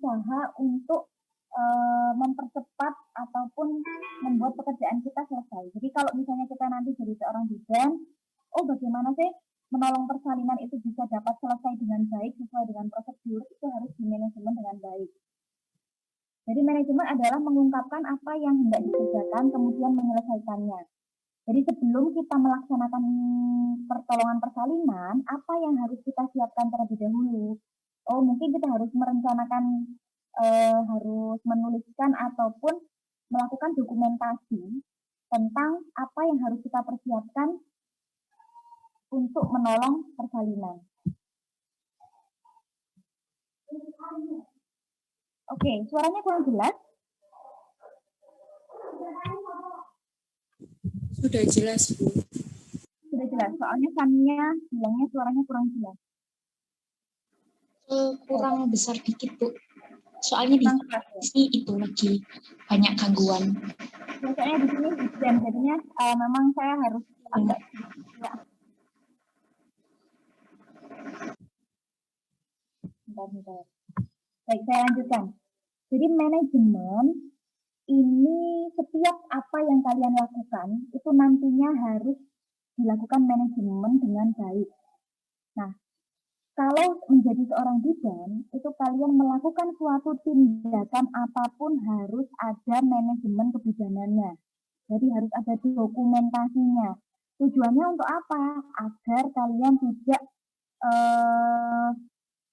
berusaha untuk mempercepat ataupun membuat pekerjaan kita selesai. Jadi kalau misalnya kita nanti jadi seorang bidan, oh bagaimana sih menolong persalinan itu bisa dapat selesai dengan baik sesuai dengan prosedur, itu harus dimanajemen dengan baik. Jadi manajemen adalah mengungkapkan apa yang hendak dikerjakan, kemudian menyelesaikannya. Jadi sebelum kita melaksanakan pertolongan persalinan, apa yang harus kita siapkan terlebih dahulu? Oh, mungkin kita harus merencanakan, harus menuliskan ataupun melakukan dokumentasi tentang apa yang harus kita persiapkan untuk menolong persalinan. Oke, suaranya kurang jelas? Sudah jelas, Bu. Sudah jelas, soalnya Sania bilangnya suaranya kurang jelas. Kurang besar dikit, Bu. Soalnya di sini itu lagi banyak gangguan. Biasanya di sini hujan, jadinya memang saya harus agak ya. Bentar. Baik, saya lanjutkan. Jadi manajemen ini setiap apa yang kalian lakukan itu nantinya harus dilakukan manajemen dengan baik. Nah, kalau menjadi seorang bidan, itu kalian melakukan suatu tindakan apapun harus ada manajemen kebidanannya. Jadi harus ada dokumentasinya. Tujuannya untuk apa? Agar kalian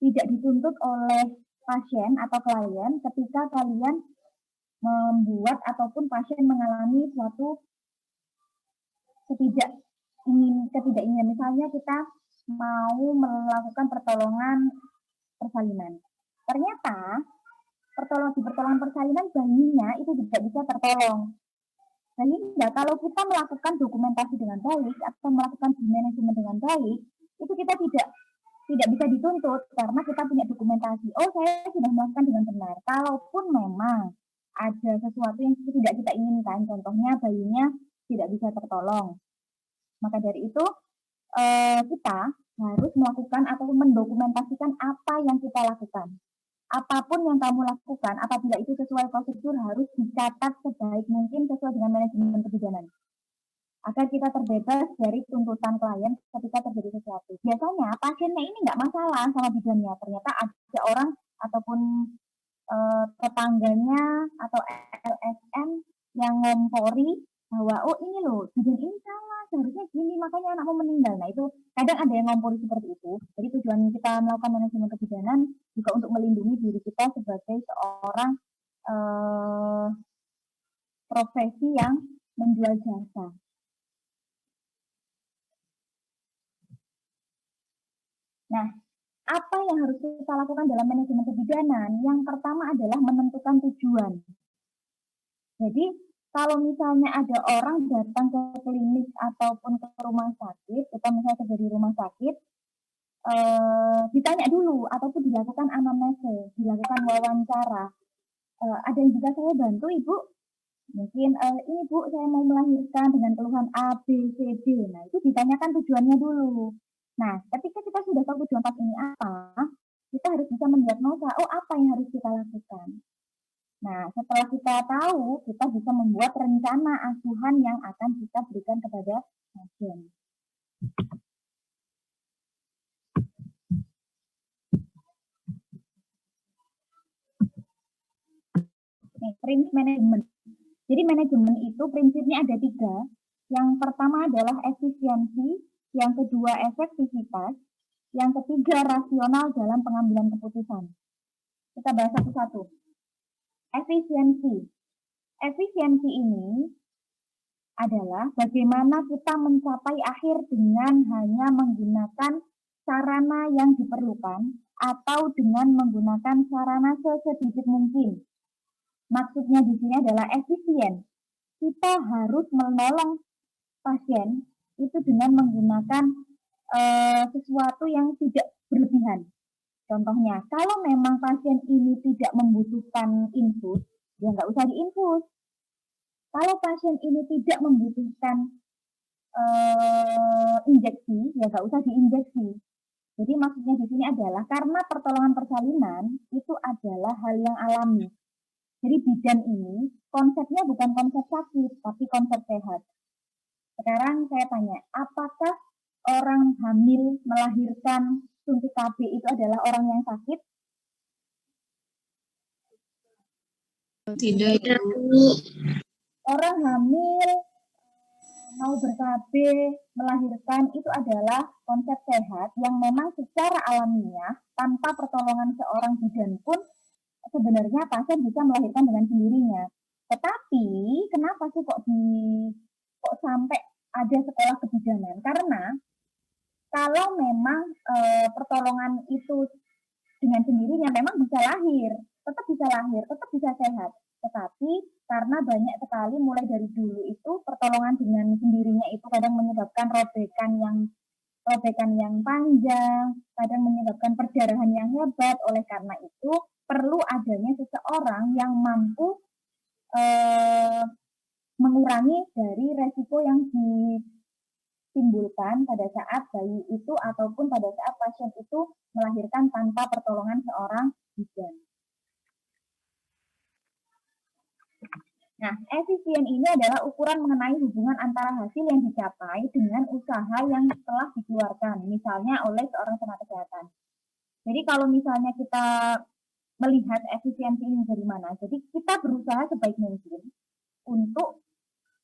tidak dituntut oleh pasien atau klien ketika kalian membuat ataupun pasien mengalami suatu ketidakingin. Misalnya kita mau melakukan pertolongan persalinan. Ternyata di pertolongan persalinan bayinya itu tidak bisa tertolong. Sehingga kalau kita melakukan dokumentasi dengan baik atau melakukan manajemen dengan baik, itu kita tidak bisa dituntut karena kita punya dokumentasi. Oh, saya sudah melakukan dengan benar. Kalaupun memang ada sesuatu yang tidak kita inginkan, contohnya bayinya tidak bisa tertolong, maka dari itu kita harus melakukan atau mendokumentasikan apa yang kita lakukan. Apapun yang kamu lakukan, apabila itu sesuai prosedur harus dicatat sebaik mungkin sesuai dengan manajemen kebidanan. Agar kita terbebas dari tuntutan klien ketika terjadi sesuatu. Biasanya pasiennya ini nggak masalah sama bidannya. Ternyata ada orang ataupun tetangganya atau LSM yang ngompori bahwa oh ini loh bidan ini salah, seharusnya gini, makanya anakmu meninggal. Nah itu kadang ada yang ngompori seperti itu. Jadi tujuan kita melakukan manajemen kebidanan juga untuk melindungi diri kita sebagai seorang profesi yang menjual jasa. Nah, apa yang harus kita lakukan dalam manajemen kebidanan? Yang pertama adalah menentukan tujuan. Jadi, kalau misalnya ada orang datang ke klinik ataupun ke rumah sakit, kita misalnya kerja di rumah sakit, ditanya dulu ataupun dilakukan anamnese, dilakukan wawancara. Ada yang juga saya bantu, Ibu? Mungkin, ini Bu, saya mau melahirkan dengan keluhan A, B, C, D. Nah, itu ditanyakan tujuannya dulu. Nah, ketika kita sudah tahu tujuan pas ini apa, kita harus bisa mendiagnosa, oh apa yang harus kita lakukan. Nah, setelah kita tahu, kita bisa membuat rencana asuhan yang akan kita berikan kepada pasien. Nih, prinsip manajemen. Jadi manajemen itu prinsipnya ada 3. Yang pertama adalah efisiensi, yang kedua efektivitas, yang ketiga rasional dalam pengambilan keputusan. Kita bahas satu-satu. Efisiensi. Efisiensi ini adalah bagaimana kita mencapai akhir dengan hanya menggunakan sarana yang diperlukan atau dengan menggunakan sarana sesedikit mungkin. Maksudnya di sini adalah efisien. Kita harus menolong pasien itu dengan menggunakan sesuatu yang tidak berlebihan. Contohnya, kalau memang pasien ini tidak membutuhkan infus, ya nggak usah diinfus. Kalau pasien ini tidak membutuhkan injeksi, ya nggak usah diinjeksi. Jadi maksudnya di sini adalah karena pertolongan persalinan itu adalah hal yang alami. Jadi bidan ini konsepnya bukan konsep sakit, tapi konsep sehat. Sekarang saya tanya, apakah orang hamil melahirkan suntik KB itu adalah orang yang sakit? Tidak, Ibu. Orang hamil mau ber-KB, melahirkan itu adalah konsep sehat yang memang secara alamiah tanpa pertolongan seorang bidan pun sebenarnya pasien bisa melahirkan dengan sendirinya. Tetapi kenapa sih kok sampai ada sekolah kebidanan? Karena kalau memang pertolongan itu dengan sendirinya memang bisa lahir, tetap bisa lahir, tetap bisa sehat. Tetapi karena banyak sekali mulai dari dulu itu pertolongan dengan sendirinya itu kadang menyebabkan robekan yang panjang, kadang menyebabkan perdarahan yang hebat. Oleh karena itu perlu adanya seseorang yang mampu mengurangi dari resiko yang ditimbulkan pada saat bayi itu ataupun pada saat pasien itu melahirkan tanpa pertolongan seorang bidan. Nah, efisien ini adalah ukuran mengenai hubungan antara hasil yang dicapai dengan usaha yang telah dikeluarkan, misalnya oleh seorang tenaga kesehatan. Jadi kalau misalnya kita melihat efisiensi ini dari mana, jadi kita berusaha sebaik mungkin untuk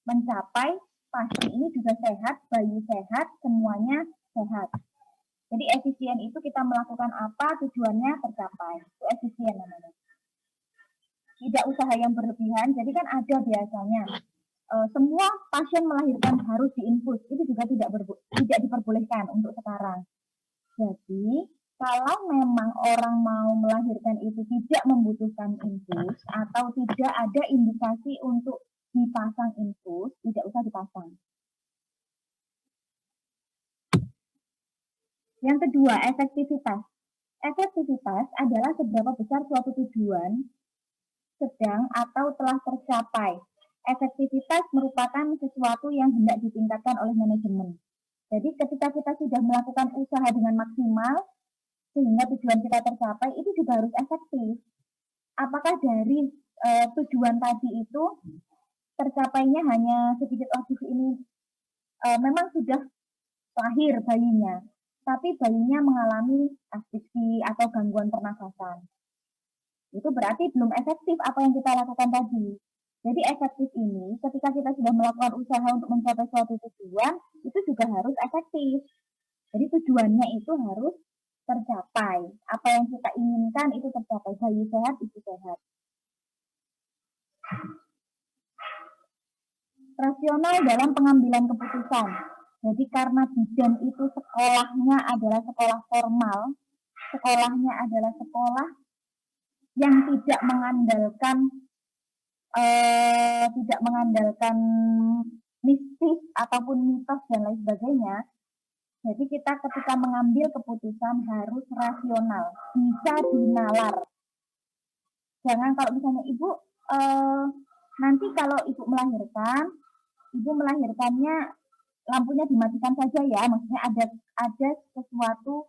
mencapai pasien ini juga sehat, bayi sehat, semuanya sehat. Jadi efisien itu kita melakukan apa, tujuannya tercapai. Itu efisien namanya. Tidak usaha yang berlebihan, jadi kan ada biasanya semua pasien melahirkan harus diinfus, itu juga tidak diperbolehkan untuk sekarang. Jadi kalau memang orang mau melahirkan itu tidak membutuhkan infus atau tidak ada indikasi untuk dipasang infus, tidak usah dipasang. Yang kedua, efektivitas. Efektivitas adalah seberapa besar suatu tujuan sedang atau telah tercapai. Efektivitas merupakan sesuatu yang hendak ditingkatkan oleh manajemen. Jadi ketika kita sudah melakukan usaha dengan maksimal, sehingga tujuan kita tercapai, itu juga harus efektif. Apakah dari tujuan tadi itu tercapainya hanya sedikit ini memang sudah lahir bayinya, tapi bayinya mengalami asfiksi atau gangguan pernafasan. Itu berarti belum efektif apa yang kita lakukan tadi. Jadi efektif ini ketika kita sudah melakukan usaha untuk mencapai suatu tujuan, itu juga harus efektif. Jadi tujuannya itu harus tercapai. Apa yang kita inginkan itu tercapai. Bayi sehat, ibu sehat. Rasional dalam pengambilan keputusan. Jadi karena bidan itu sekolahnya adalah sekolah formal, sekolahnya adalah sekolah yang tidak mengandalkan mistis ataupun mitos dan lain sebagainya. Jadi kita ketika mengambil keputusan harus rasional, bisa dinalar. Jangan kalau misalnya ibu nanti kalau ibu melahirkannya lampunya dimatikan saja ya, maksudnya ada sesuatu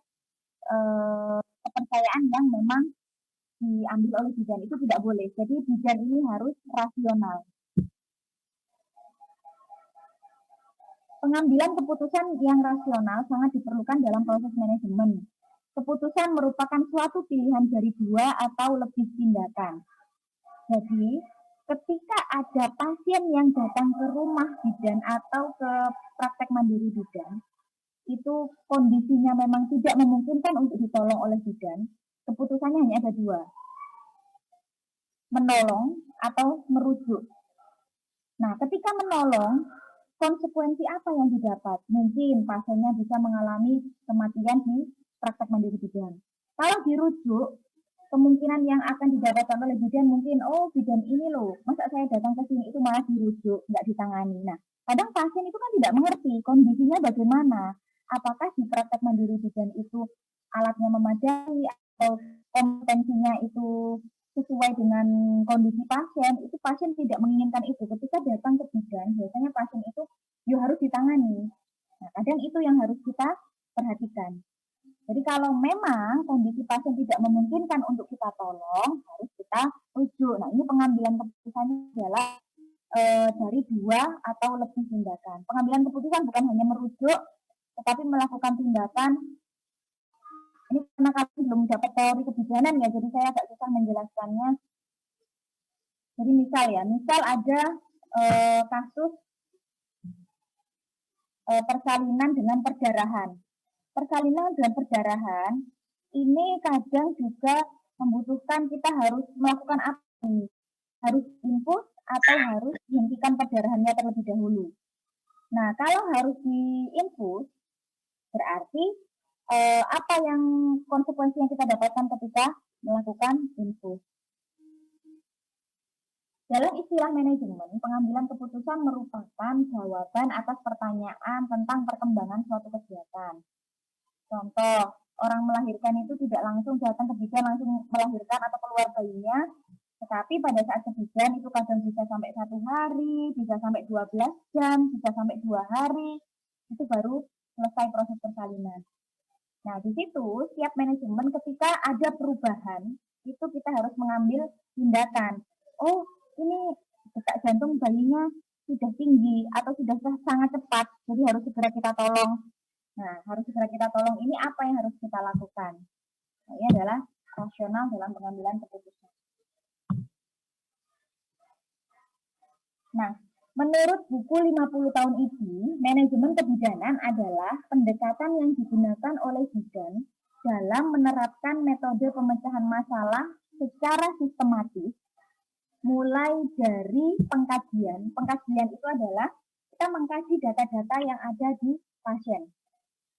kepercayaan yang memang diambil oleh bidan, itu tidak boleh. Jadi bidan ini harus rasional. Pengambilan keputusan yang rasional sangat diperlukan dalam proses manajemen. Keputusan merupakan suatu pilihan dari dua atau lebih tindakan. Jadi, ketika ada pasien yang datang ke rumah bidan atau ke praktek mandiri bidan, itu kondisinya memang tidak memungkinkan untuk ditolong oleh bidan, keputusannya hanya ada dua, menolong atau merujuk. Nah, ketika menolong, konsekuensi apa yang didapat? Mungkin pasiennya bisa mengalami kematian di praktek mandiri bidan. Kalau dirujuk, kemungkinan yang akan didapatkan oleh bidan mungkin, oh bidan ini loh, masa saya datang ke sini itu malah dirujuk, nggak ditangani. Nah, kadang pasien itu kan tidak mengerti kondisinya bagaimana. Apakah di praktek mandiri bidan itu alatnya memadai atau kompetensinya itu sesuai dengan kondisi pasien, itu pasien tidak menginginkan itu. Ketika datang ke bidan, biasanya pasien itu harus ditangani. Nah, kadang itu yang harus kita perhatikan. Jadi kalau memang kondisi pasien tidak memungkinkan untuk kita tolong, harus kita rujuk. Nah, ini pengambilan keputusannya adalah dari 2 atau lebih tindakan. Pengambilan keputusan bukan hanya merujuk, tetapi melakukan tindakan. Ini karena kami belum dapat teori kebidanan ya, jadi saya agak susah menjelaskannya. Jadi misal ada kasus persalinan dengan perdarahan. Persalinan dengan perdarahan ini kadang juga membutuhkan kita harus melakukan apa nih? Harus infus atau harus dihentikan perdarahannya terlebih dahulu. Nah, kalau harus diinfus, berarti apa yang konsekuensi yang kita dapatkan ketika melakukan infus? Dalam istilah manajemen, pengambilan keputusan merupakan jawaban atas pertanyaan tentang perkembangan suatu kegiatan. Contoh, orang melahirkan itu tidak langsung datang ke bidan langsung melahirkan atau keluar bayinya, tetapi pada saat kebidan itu kadang bisa sampai 1 hari, bisa sampai 12 jam, bisa sampai 2 hari, itu baru selesai proses persalinan. Nah, di situ setiap manajemen ketika ada perubahan, itu kita harus mengambil tindakan. Oh, ini detak jantung bayinya sudah tinggi atau sudah sangat cepat, jadi harus segera kita tolong. Nah, harus segera kita tolong. Ini apa yang harus kita lakukan? Nah, ini adalah rasional dalam pengambilan keputusan. Nah, menurut buku 50 tahun ini, manajemen kebidanan adalah pendekatan yang digunakan oleh bidan dalam menerapkan metode pemecahan masalah secara sistematis, mulai dari pengkajian. Pengkajian itu adalah kita mengkaji data-data yang ada di pasien.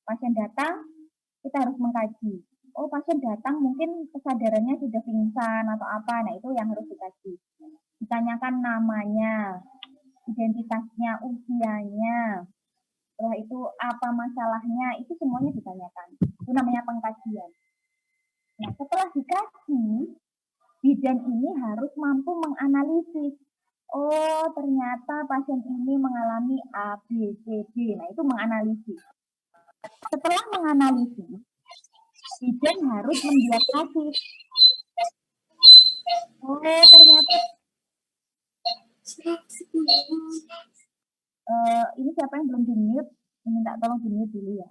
Pasien datang, kita harus mengkaji. Oh, pasien datang mungkin kesadarannya sudah pingsan atau apa. Nah, itu yang harus dikaji. Ditanyakan namanya, identitasnya, usianya, setelah itu apa masalahnya, itu semuanya ditanyakan. Itu namanya pengkajian. Nah, setelah dikaji, bidan ini harus mampu menganalisis. Oh, ternyata pasien ini mengalami A, B, C, D. Nah, itu menganalisis. Setelah menganalisis, bidan harus mendiagnosis. Oh, ternyata ini siapa yang belum di-mute? Minta tolong di-mute dulu ya.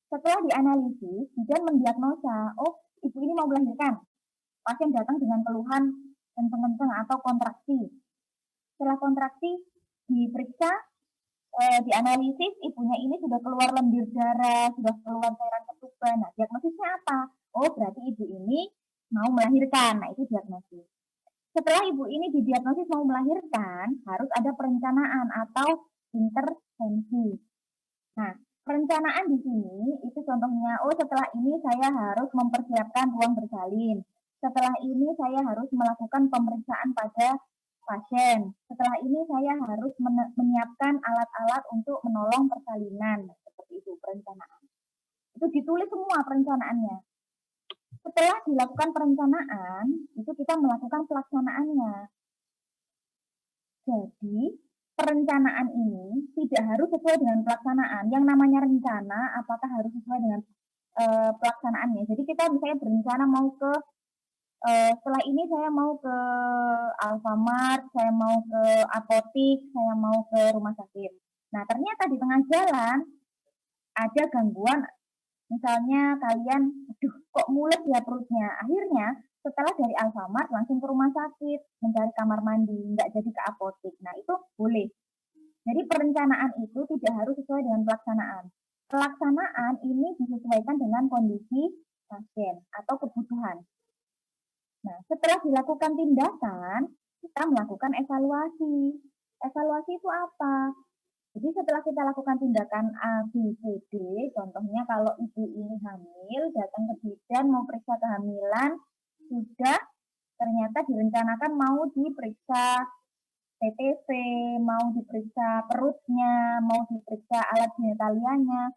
Setelah dianalisis, bidan mendiagnosa, oh, ibu ini mau melahirkan. Pasien datang dengan keluhan kenceng-kenceng atau kontraksi. Setelah kontraksi, diperiksa, dianalisis, ibunya ini sudah keluar lendir darah, sudah keluar cairan ketuban. Nah, diagnosisnya apa? Oh, berarti ibu ini mau melahirkan. Nah, itu diagnosis. Setelah ibu ini didiagnosis mau melahirkan, harus ada perencanaan atau intervensi. Nah, perencanaan di sini itu contohnya, oh setelah ini saya harus mempersiapkan ruang bersalin. Setelah ini saya harus melakukan pemeriksaan pada pasien. Setelah ini saya harus menyiapkan alat-alat untuk menolong persalinan. Seperti itu perencanaan. Itu ditulis semua perencanaannya. Setelah dilakukan perencanaan, itu kita melakukan pelaksanaannya. Jadi, perencanaan ini tidak harus sesuai dengan pelaksanaan. Yang namanya rencana, apakah harus sesuai dengan pelaksanaannya. Jadi kita misalnya berencana mau ke, setelah ini saya mau ke Alfamart, saya mau ke apotik, saya mau ke rumah sakit. Nah, ternyata di tengah jalan ada gangguan, misalnya kalian, aduh kok mules ya perutnya. Akhirnya setelah dari Alfamart langsung ke rumah sakit, mencari kamar mandi, nggak jadi ke apotik. Nah, itu boleh. Jadi perencanaan itu tidak harus sesuai dengan pelaksanaan. Pelaksanaan ini disesuaikan dengan kondisi pasien atau kebutuhan. Nah, setelah dilakukan tindakan, kita melakukan evaluasi. Evaluasi itu apa? Jadi setelah kita lakukan tindakan A, B, C, D, contohnya kalau ibu ini hamil, datang ke bidan mau periksa kehamilan, sudah ternyata direncanakan mau diperiksa TTV, mau diperiksa perutnya, mau diperiksa alat genitalianya.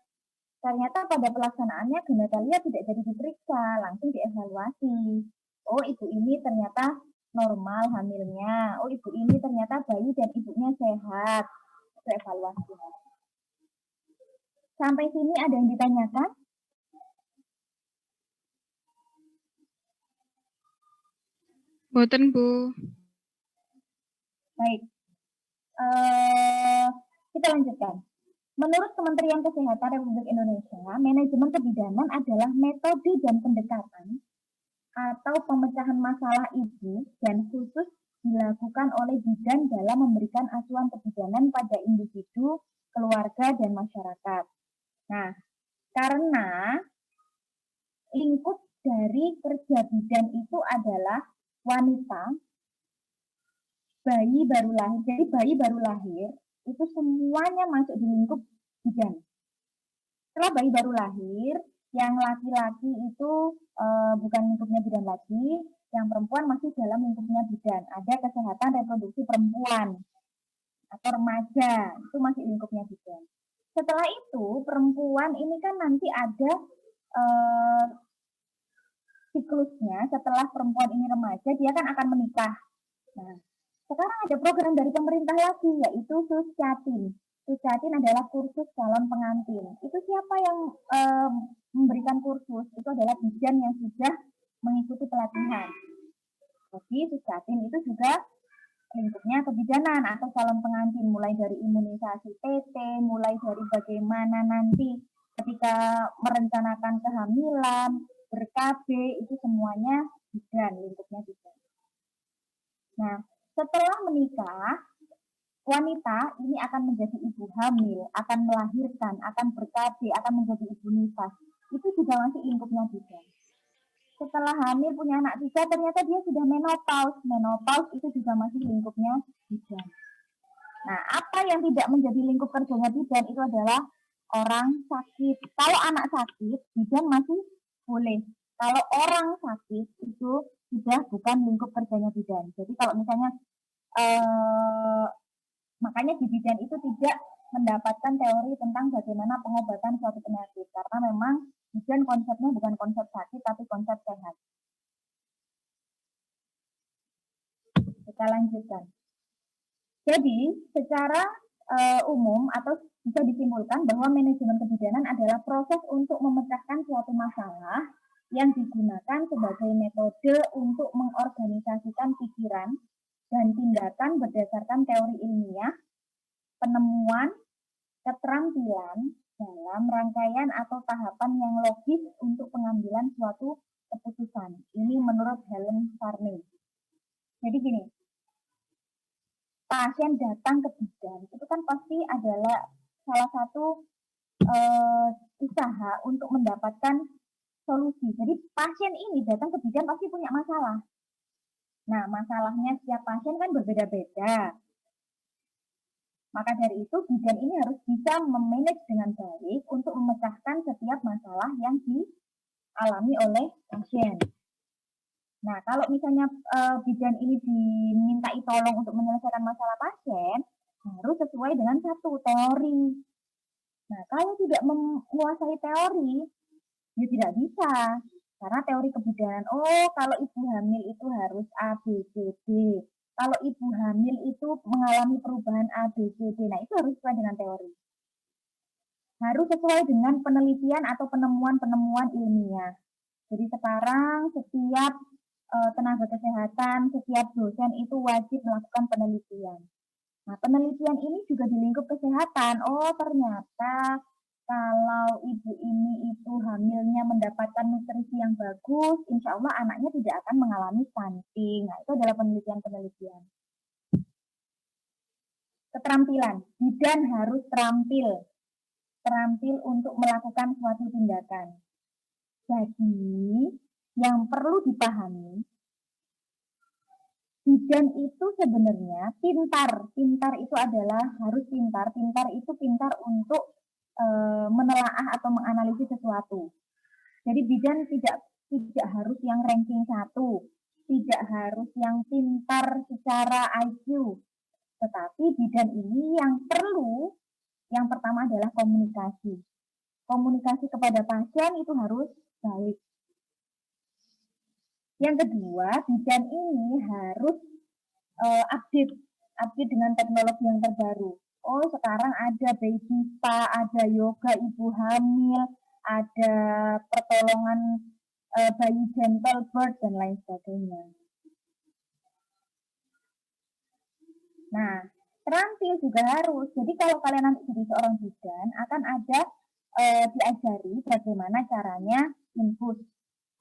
Ternyata pada pelaksanaannya genitalia tidak jadi diperiksa, langsung dievaluasi. Oh, ibu ini ternyata normal hamilnya. Oh, ibu ini ternyata bayi dan ibunya sehat. Itu evaluasi. Sampai sini ada yang ditanyakan? Boten, Bu. Baik. Kita lanjutkan. Menurut Kementerian Kesehatan Republik Indonesia, manajemen kebidanan adalah metode dan pendekatan atau pemecahan masalah ibu dan khusus dilakukan oleh bidan dalam memberikan asuhan kebidanan pada individu, keluarga, dan masyarakat. Nah, karena lingkup dari kerja bidan itu adalah wanita, bayi baru lahir. Jadi bayi baru lahir itu semuanya masuk di lingkup bidan. Setelah bayi baru lahir, yang laki-laki itu bukan lingkupnya bidan lagi, yang perempuan masih dalam lingkupnya bidan. Ada kesehatan reproduksi perempuan atau remaja, itu masih lingkupnya bidan. Setelah itu, perempuan ini kan nanti ada siklusnya. Setelah perempuan ini remaja, dia kan akan menikah. Nah, sekarang ada program dari pemerintah lagi, yaitu Suscatin. Suscatin adalah kursus calon pengantin. Itu siapa yang memberikan kursus? Itu adalah bidan yang sudah mengikuti pelatihan. Jadi Suscatin itu juga lingkupnya kebidanan atau calon pengantin, mulai dari imunisasi TT, mulai dari bagaimana nanti ketika merencanakan kehamilan, ber-KB, itu semuanya bidan, lingkupnya bidan. Nah, setelah menikah, wanita ini akan menjadi ibu hamil, akan melahirkan, akan ber-KB, akan menjadi ibu nifas. Itu juga masih lingkupnya bidan. Setelah hamil punya anak 3, ternyata dia sudah menopause. Menopause itu juga masih lingkupnya bidan. Nah, apa yang tidak menjadi lingkup kerjanya bidan itu adalah orang sakit. Kalau anak sakit, bidan masih boleh. Kalau orang sakit itu sudah bukan lingkup kerjanya bidan. Jadi kalau misalnya makanya di bidan itu tidak mendapatkan teori tentang bagaimana pengobatan suatu penyakit, karena memang bidan konsepnya bukan konsep sakit tapi konsep sehat. Kita lanjutkan. Jadi secara umum atau bisa disimpulkan bahwa manajemen kebidanan adalah proses untuk memecahkan suatu masalah yang digunakan sebagai metode untuk mengorganisasikan pikiran dan tindakan berdasarkan teori ilmiah, penemuan, keterampilan dalam rangkaian atau tahapan yang logis untuk pengambilan suatu keputusan. Ini menurut Helen Sarney. Jadi gini, pasien datang ke bidan itu kan pasti adalah salah satu usaha untuk mendapatkan solusi. Jadi pasien ini datang ke bidan pasti punya masalah. Nah, masalahnya setiap pasien kan berbeda-beda. Maka dari itu, bidan ini harus bisa memanage dengan baik untuk memecahkan setiap masalah yang dialami oleh pasien. Nah, kalau misalnya bidan ini dimintai tolong untuk menyelesaikan masalah pasien, harus sesuai dengan satu teori. Nah, kalau tidak menguasai teori, ya tidak bisa. Karena teori kebidanan, kalau ibu hamil itu harus A, B, C, D. Kalau ibu hamil itu mengalami perubahan A, B, C, D. Nah, itu harus sesuai dengan teori. Harus sesuai dengan penelitian atau penemuan-penemuan ilmiah. Jadi sekarang setiap tenaga kesehatan, setiap dosen itu wajib melakukan penelitian. Nah, penelitian ini juga di lingkup kesehatan. Ternyata kalau ibu ini itu hamilnya mendapatkan nutrisi yang bagus, insya Allah anaknya tidak akan mengalami stunting. Nah, itu adalah penelitian-penelitian. Keterampilan, bidan harus terampil untuk melakukan suatu tindakan. Jadi, yang perlu dipahami, bidan itu sebenarnya pintar. Pintar itu adalah harus pintar. Pintar itu pintar untuk menelaah atau menganalisis sesuatu. Jadi bidan tidak harus yang ranking 1, tidak harus yang pintar secara IQ. Tetapi bidan ini yang perlu, yang pertama adalah komunikasi. Komunikasi kepada pasien itu harus baik. Yang kedua, bidan ini harus update dengan teknologi yang terbaru. oh sekarang ada baby spa, ada yoga ibu hamil, ada pertolongan bayi gentle birth, dan lain sebagainya. Nah, terampil juga harus. Jadi kalau kalian nanti jadi seorang bidan, akan ada diajari bagaimana caranya infus.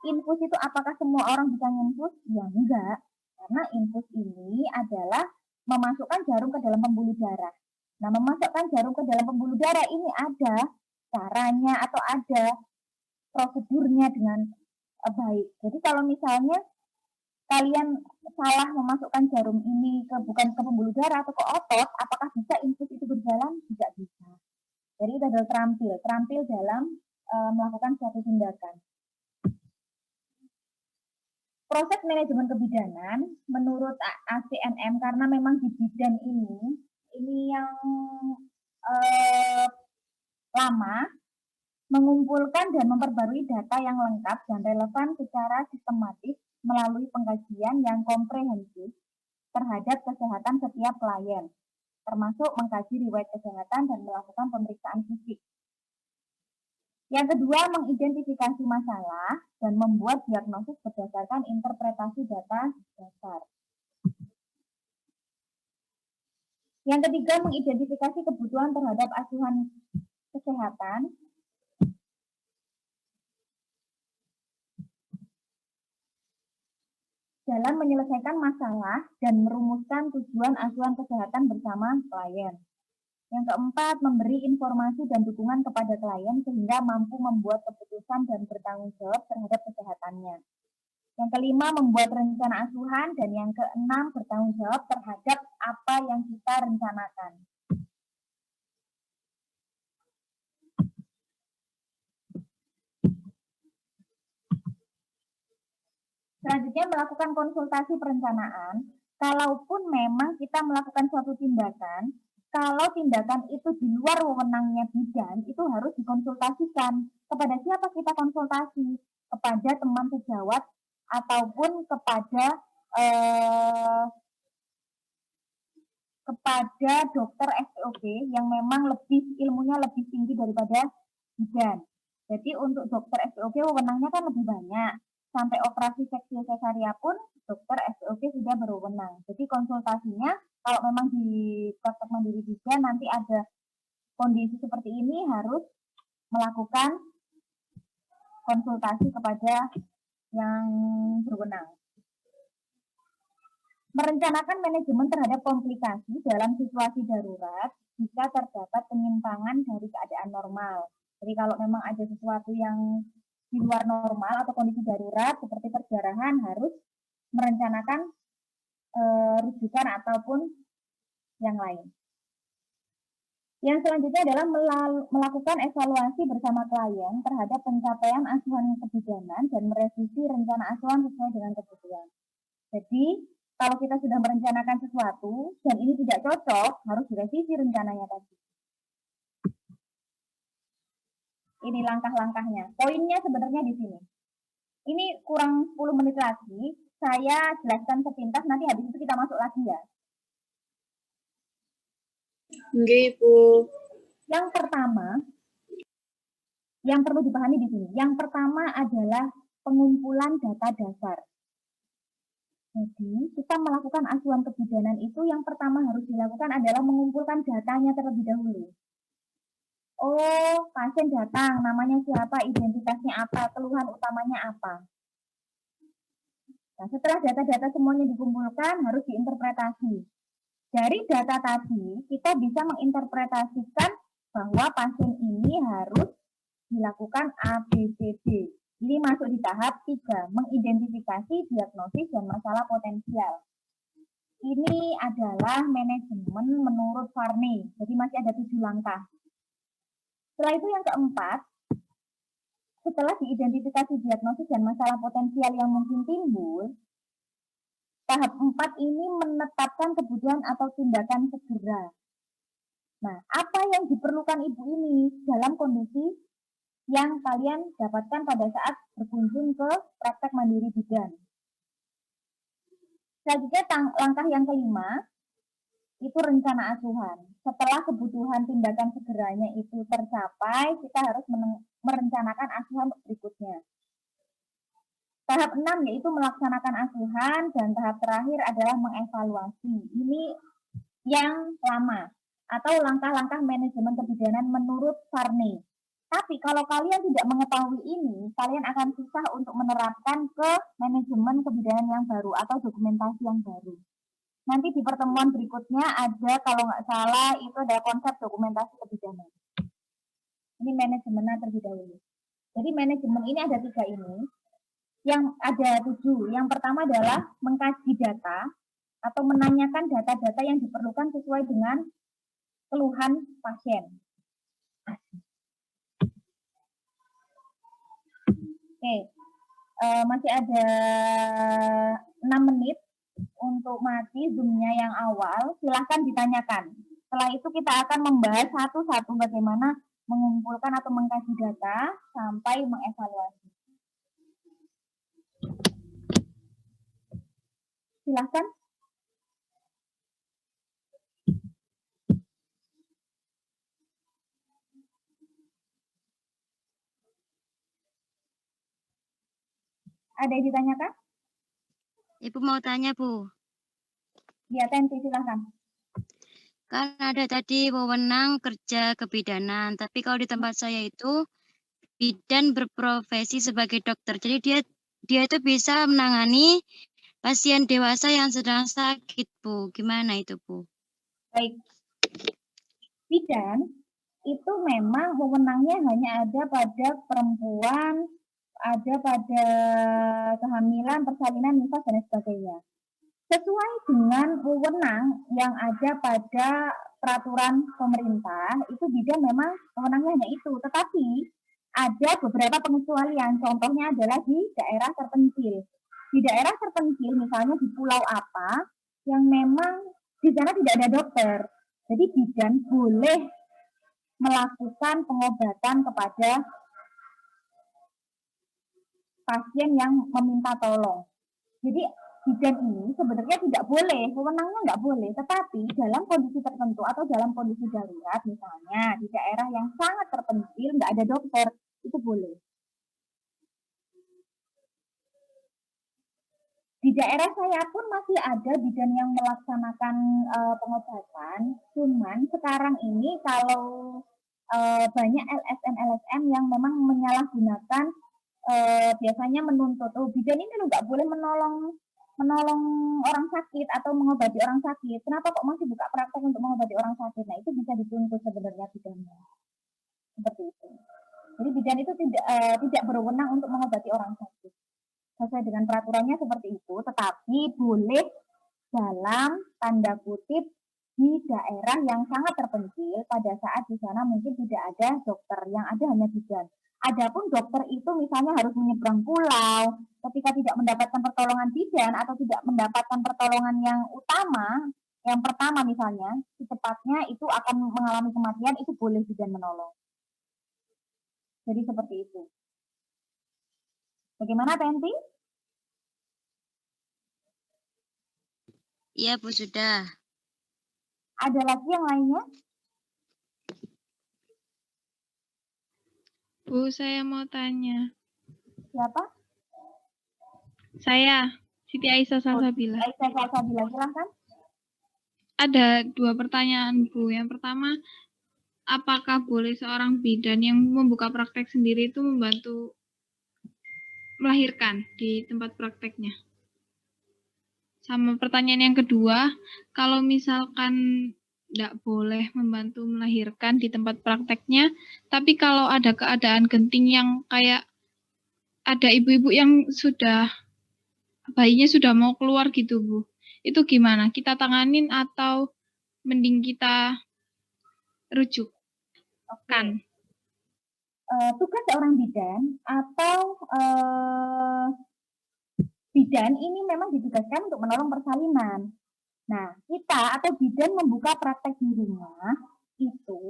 Infus itu apakah semua orang bisa infus? Ya enggak. Karena infus ini adalah memasukkan jarum ke dalam pembuluh darah. Nah, memasukkan jarum ke dalam pembuluh darah ini ada caranya atau ada prosedurnya dengan baik. Jadi kalau misalnya kalian salah memasukkan jarum ini bukan ke pembuluh darah atau ke otot, apakah bisa infus itu berjalan? Tidak bisa. Jadi itu adalah terampil dalam melakukan suatu tindakan. Proses manajemen kebidanan menurut ACNM, karena memang di bidan ini yang lama, mengumpulkan dan memperbarui data yang lengkap dan relevan secara sistematis melalui pengkajian yang komprehensif terhadap kesehatan setiap klien, termasuk mengkaji riwayat kesehatan dan melakukan pemeriksaan fisik. Yang kedua, mengidentifikasi masalah dan membuat diagnosis berdasarkan interpretasi data dasar. Yang ketiga, mengidentifikasi kebutuhan terhadap asuhan kesehatan dalam menyelesaikan masalah dan merumuskan tujuan asuhan kesehatan bersama klien. Yang keempat, memberi informasi dan dukungan kepada klien sehingga mampu membuat keputusan dan bertanggung jawab terhadap kesehatannya. Yang kelima, membuat rencana asuhan, dan yang keenam, bertanggung jawab terhadap apa yang kita rencanakan. Selanjutnya, melakukan konsultasi perencanaan. Kalaupun memang kita melakukan suatu tindakan, kalau tindakan itu di luar wewenangnya bidan, itu harus dikonsultasikan. Kepada siapa kita konsultasi? Kepada teman sejawat ataupun kepada dokter SPOK yang memang ilmunya lebih tinggi daripada bidan. Jadi untuk dokter SPOK wewenangnya kan lebih banyak. Sampai operasi seksi sesaria pun dokter SPOK sudah berwenang. Jadi konsultasinya kalau memang di praktek mandiri bidan nanti ada kondisi seperti ini harus melakukan konsultasi kepada yang berwenang. Merencanakan manajemen terhadap komplikasi dalam situasi darurat jika terdapat penyimpangan dari keadaan normal. Jadi kalau memang ada sesuatu yang di luar normal atau kondisi darurat seperti perdarahan, harus merencanakan rujukan ataupun yang lain. Yang selanjutnya adalah melakukan evaluasi bersama klien terhadap pencapaian asuhan kebidanan dan merevisi rencana asuhan sesuai dengan kebutuhan. Jadi, kalau kita sudah merencanakan sesuatu dan ini tidak cocok, harus direvisi rencananya tadi. Ini langkah-langkahnya. Poinnya sebenarnya di sini. Ini kurang 10 menit lagi, saya jelaskan sepintas, nanti habis itu kita masuk lagi ya. Nggih, Bu. Yang pertama, yang perlu dipahami di sini, yang pertama adalah pengumpulan data dasar. Jadi, kita melakukan asuhan kebidanan itu yang pertama harus dilakukan adalah mengumpulkan datanya terlebih dahulu. Oh, pasien datang, namanya siapa, identitasnya apa, keluhan utamanya apa. Nah, setelah data-data semuanya dikumpulkan, harus diinterpretasi. Dari data tadi, kita bisa menginterpretasikan bahwa pasien ini harus dilakukan ABCD. Ini masuk di tahap 3, mengidentifikasi, diagnosis, dan masalah potensial. Ini adalah manajemen menurut Varney, jadi masih ada 7 langkah. Setelah itu yang keempat, setelah diidentifikasi, diagnosis, dan masalah potensial yang mungkin timbul, tahap 4 ini menetapkan kebutuhan atau tindakan segera. Nah, apa yang diperlukan ibu ini dalam kondisi yang kalian dapatkan pada saat berkunjung ke praktek mandiri bidan? Selanjutnya langkah yang kelima, itu rencana asuhan. Setelah kebutuhan tindakan segeranya itu tercapai, kita harus merencanakan asuhan berikutnya. Tahap 6 yaitu melaksanakan asuhan, dan tahap terakhir adalah mengevaluasi. Ini yang lama, atau langkah-langkah manajemen kebidanan menurut Varney. Tapi kalau kalian tidak mengetahui ini, kalian akan susah untuk menerapkan ke manajemen kebidanan yang baru atau dokumentasi yang baru. Nanti di pertemuan berikutnya ada, kalau nggak salah, itu ada konsep dokumentasi kebidanan. Ini manajemennya terlebih dahulu. Jadi manajemen ini ada 3 ini. Yang ada 7. Yang pertama adalah mengkaji data atau menanyakan data-data yang diperlukan sesuai dengan keluhan pasien. Oke, masih ada 6 menit untuk mati Zoom-nya yang awal. Silahkan ditanyakan. Setelah itu kita akan membahas satu-satu bagaimana mengumpulkan atau mengkaji data sampai mengevaluasi. Silahkan. Ada yang ditanyakan? Ibu mau tanya, Bu. Ya, Tenti, silahkan. Kan ada tadi wewenang kerja kebidanan, tapi kalau di tempat saya itu bidan berprofesi sebagai dokter. Jadi dia itu bisa menangani pasien dewasa yang sedang sakit, Bu. Gimana itu, Bu? Baik. Bidan itu memang wewenangnya hanya ada pada perempuan, ada pada kehamilan, persalinan, nifas, dan sebagainya. Sesuai dengan wewenang yang ada pada peraturan pemerintah, itu bidan memang wewenangnya hanya itu. Tetapi ada beberapa pengecualian, contohnya adalah di daerah terpencil. Di daerah terpencil, misalnya di pulau apa, yang memang di sana tidak ada dokter. Jadi bidan boleh melakukan pengobatan kepada pasien yang meminta tolong. Jadi bidan ini sebenarnya tidak boleh, wewenangnya nggak boleh, tetapi dalam kondisi tertentu atau dalam kondisi darurat, misalnya di daerah yang sangat terpencil, nggak ada dokter, itu boleh. Di daerah saya pun masih ada bidan yang melaksanakan pengobatan, cuman sekarang ini kalau banyak LSM yang memang menyalahgunakan, biasanya menuntut, bidan ini nggak boleh menolong orang sakit atau mengobati orang sakit. Kenapa kok masih buka praktek untuk mengobati orang sakit? Nah, itu bisa dituntut sebenarnya bidannya. Seperti itu. Jadi bidan itu tidak berwenang untuk mengobati orang sakit. Sesuai dengan peraturannya seperti itu, tetapi boleh dalam tanda kutip di daerah yang sangat terpencil pada saat di sana mungkin tidak ada dokter, yang ada hanya bidan. Adapun dokter itu misalnya harus menyeberang pulau, ketika tidak mendapatkan pertolongan bidan atau tidak mendapatkan pertolongan yang utama, yang pertama misalnya, secepatnya itu akan mengalami kematian, itu boleh bidan menolong. Jadi seperti itu. Bagaimana, Tenti? Iya, Bu, sudah. Ada lagi yang lainnya? Bu, saya mau tanya. Siapa? Saya, Siti Aisyah Salsabila. Aisyah Salsabila, silahkan. Ada 2 pertanyaan, Bu. Yang pertama, apakah boleh seorang bidan yang membuka praktek sendiri itu membantu melahirkan di tempat prakteknya? Sama pertanyaan yang kedua, kalau misalkan tidak boleh membantu melahirkan di tempat prakteknya, tapi kalau ada keadaan genting yang kayak ada ibu-ibu yang bayinya sudah mau keluar gitu, Bu. Itu gimana? Kita tanganin atau mending kita rujuk? Kan? Tugas seorang bidan atau bidan ini memang ditugaskan untuk menolong persalinan. Nah, kita atau bidan membuka praktek di rumah itu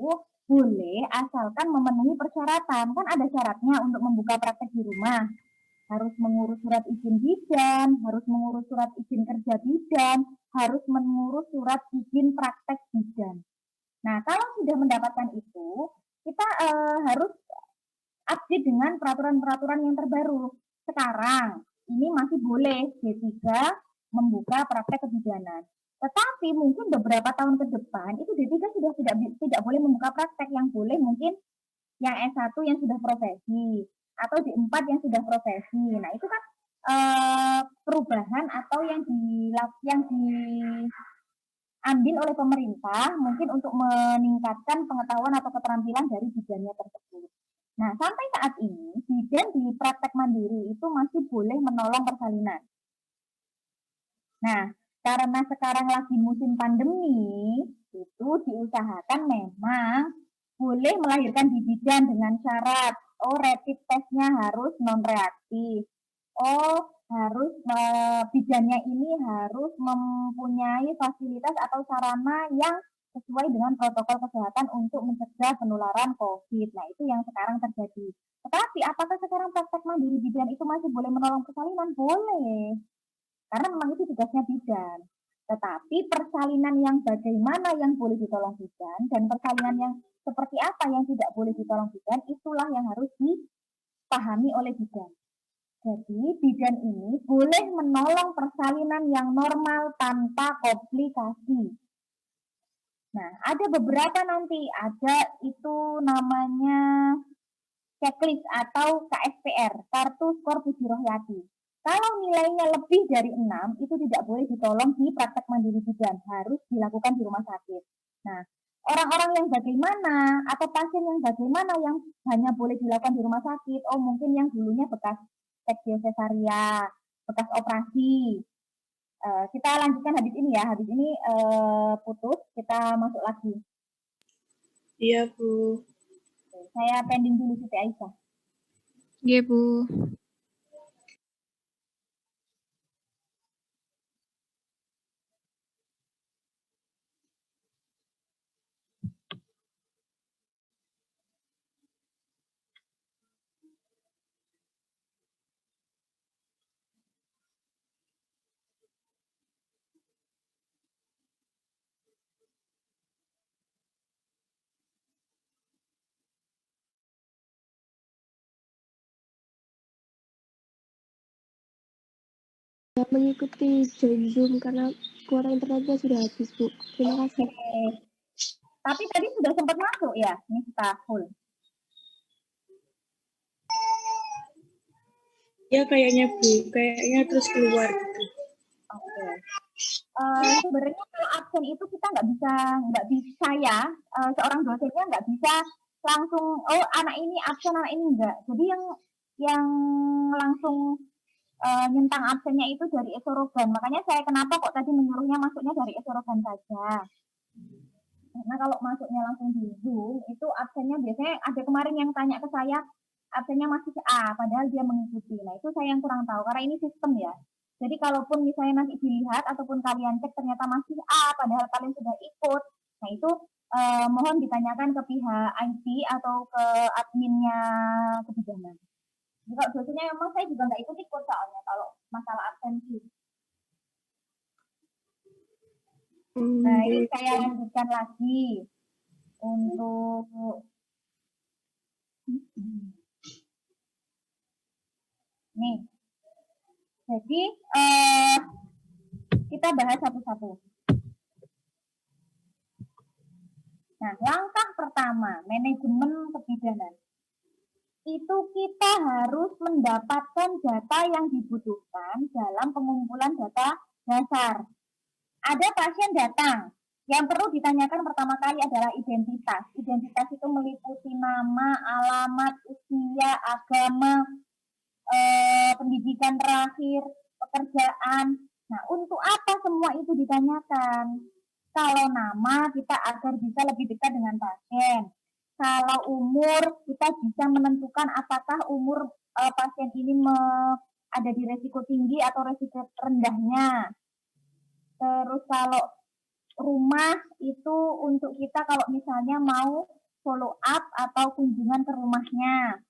boleh asalkan memenuhi persyaratan. Kan ada syaratnya untuk membuka praktek di rumah. harus mengurus surat izin bidan, harus mengurus surat izin kerja bidan, harus mengurus surat izin praktek bidan. Nah, kalau sudah mendapatkan itu, kita harus update dengan peraturan-peraturan yang terbaru. Sekarang, ini masih boleh D3 membuka praktek kebidanan. Tetapi mungkin beberapa tahun ke depan, itu D3 sudah tidak boleh membuka praktek. Yang boleh mungkin yang S1 yang sudah profesi, atau D4 yang sudah profesi. Nah, itu kan perubahan atau yang diambil oleh pemerintah mungkin untuk meningkatkan pengetahuan atau keterampilan dari bidannya tersebut. Nah, sampai saat ini, bidan di praktek mandiri itu masih boleh menolong persalinan. Nah, karena sekarang lagi musim pandemi, itu diusahakan memang boleh melahirkan di bidan dengan syarat, rapid testnya harus non-reaktif. Harus bidannya ini harus mempunyai fasilitas atau sarana yang sesuai dengan protokol kesehatan untuk mencegah penularan COVID. Nah, itu yang sekarang terjadi. Tetapi apakah sekarang praktek mandiri bidan itu masih boleh menolong persalinan? Boleh. Karena memang itu tugasnya bidan. Tetapi persalinan yang bagaimana yang boleh ditolong bidan dan persalinan yang seperti apa yang tidak boleh ditolong bidan, itulah yang harus dipahami oleh bidan. Jadi bidan ini boleh menolong persalinan yang normal tanpa komplikasi. Nah, ada beberapa nanti, ada itu namanya checklist atau KSPR, kartu skor Puji Rohyati. Kalau nilainya lebih dari 6, itu tidak boleh ditolong di praktek mandiri bidan, harus dilakukan di rumah sakit. Nah, orang-orang yang bagaimana, atau pasien yang bagaimana yang hanya boleh dilakukan di rumah sakit, mungkin yang dulunya bekas seksil cesaria, bekas operasi. Kita lanjutkan habis ini ya, habis ini putus, kita masuk lagi. Iya, Bu. Saya pending dulu Siti Aisyah. Iya, Bu. Mengikuti join Zoom karena kuota internetnya sudah habis, Bu. Terima kasih. Tapi tadi sudah sempat masuk ya, Miftahul? Ya kayaknya, Bu. Kayaknya terus keluar gitu. Oke. Sebenarnya kalau absen itu kita nggak bisa ya, seorang dosennya nggak bisa langsung, anak ini absen, anak ini enggak. Jadi yang langsung nyentang absennya itu dari Esorogan. Makanya saya kenapa kok tadi menyuruhnya masuknya dari Esorogan saja. Karena kalau masuknya langsung di Zoom, itu absennya biasanya ada kemarin yang tanya ke saya, absennya masih A, padahal dia mengikuti. Nah, itu saya yang kurang tahu, karena ini sistem ya. Jadi kalaupun misalnya nanti dilihat, ataupun kalian cek ternyata masih A, padahal kalian sudah ikut, nah itu mohon ditanyakan ke pihak IT atau ke adminnya kebijakan. Jadi kalau dosennya memang saya juga nggak ikut-ikut soalnya, kalau masalah absensi. Nah, ini saya lanjutkan lagi untuk nih. Jadi kita bahas satu-satu. Nah, langkah pertama, manajemen kebidanan. Itu kita harus mendapatkan data yang dibutuhkan dalam pengumpulan data dasar. Ada pasien datang, yang perlu ditanyakan pertama kali adalah identitas. Identitas itu meliputi nama, alamat, usia, agama, pendidikan terakhir, pekerjaan. Nah, untuk apa semua itu ditanyakan? Kalau nama, kita agar bisa lebih dekat dengan pasien. Kalau umur, kita bisa menentukan apakah umur pasien ini ada di resiko tinggi atau resiko rendahnya. Terus kalau rumah itu untuk kita kalau misalnya mau follow up atau kunjungan ke rumahnya.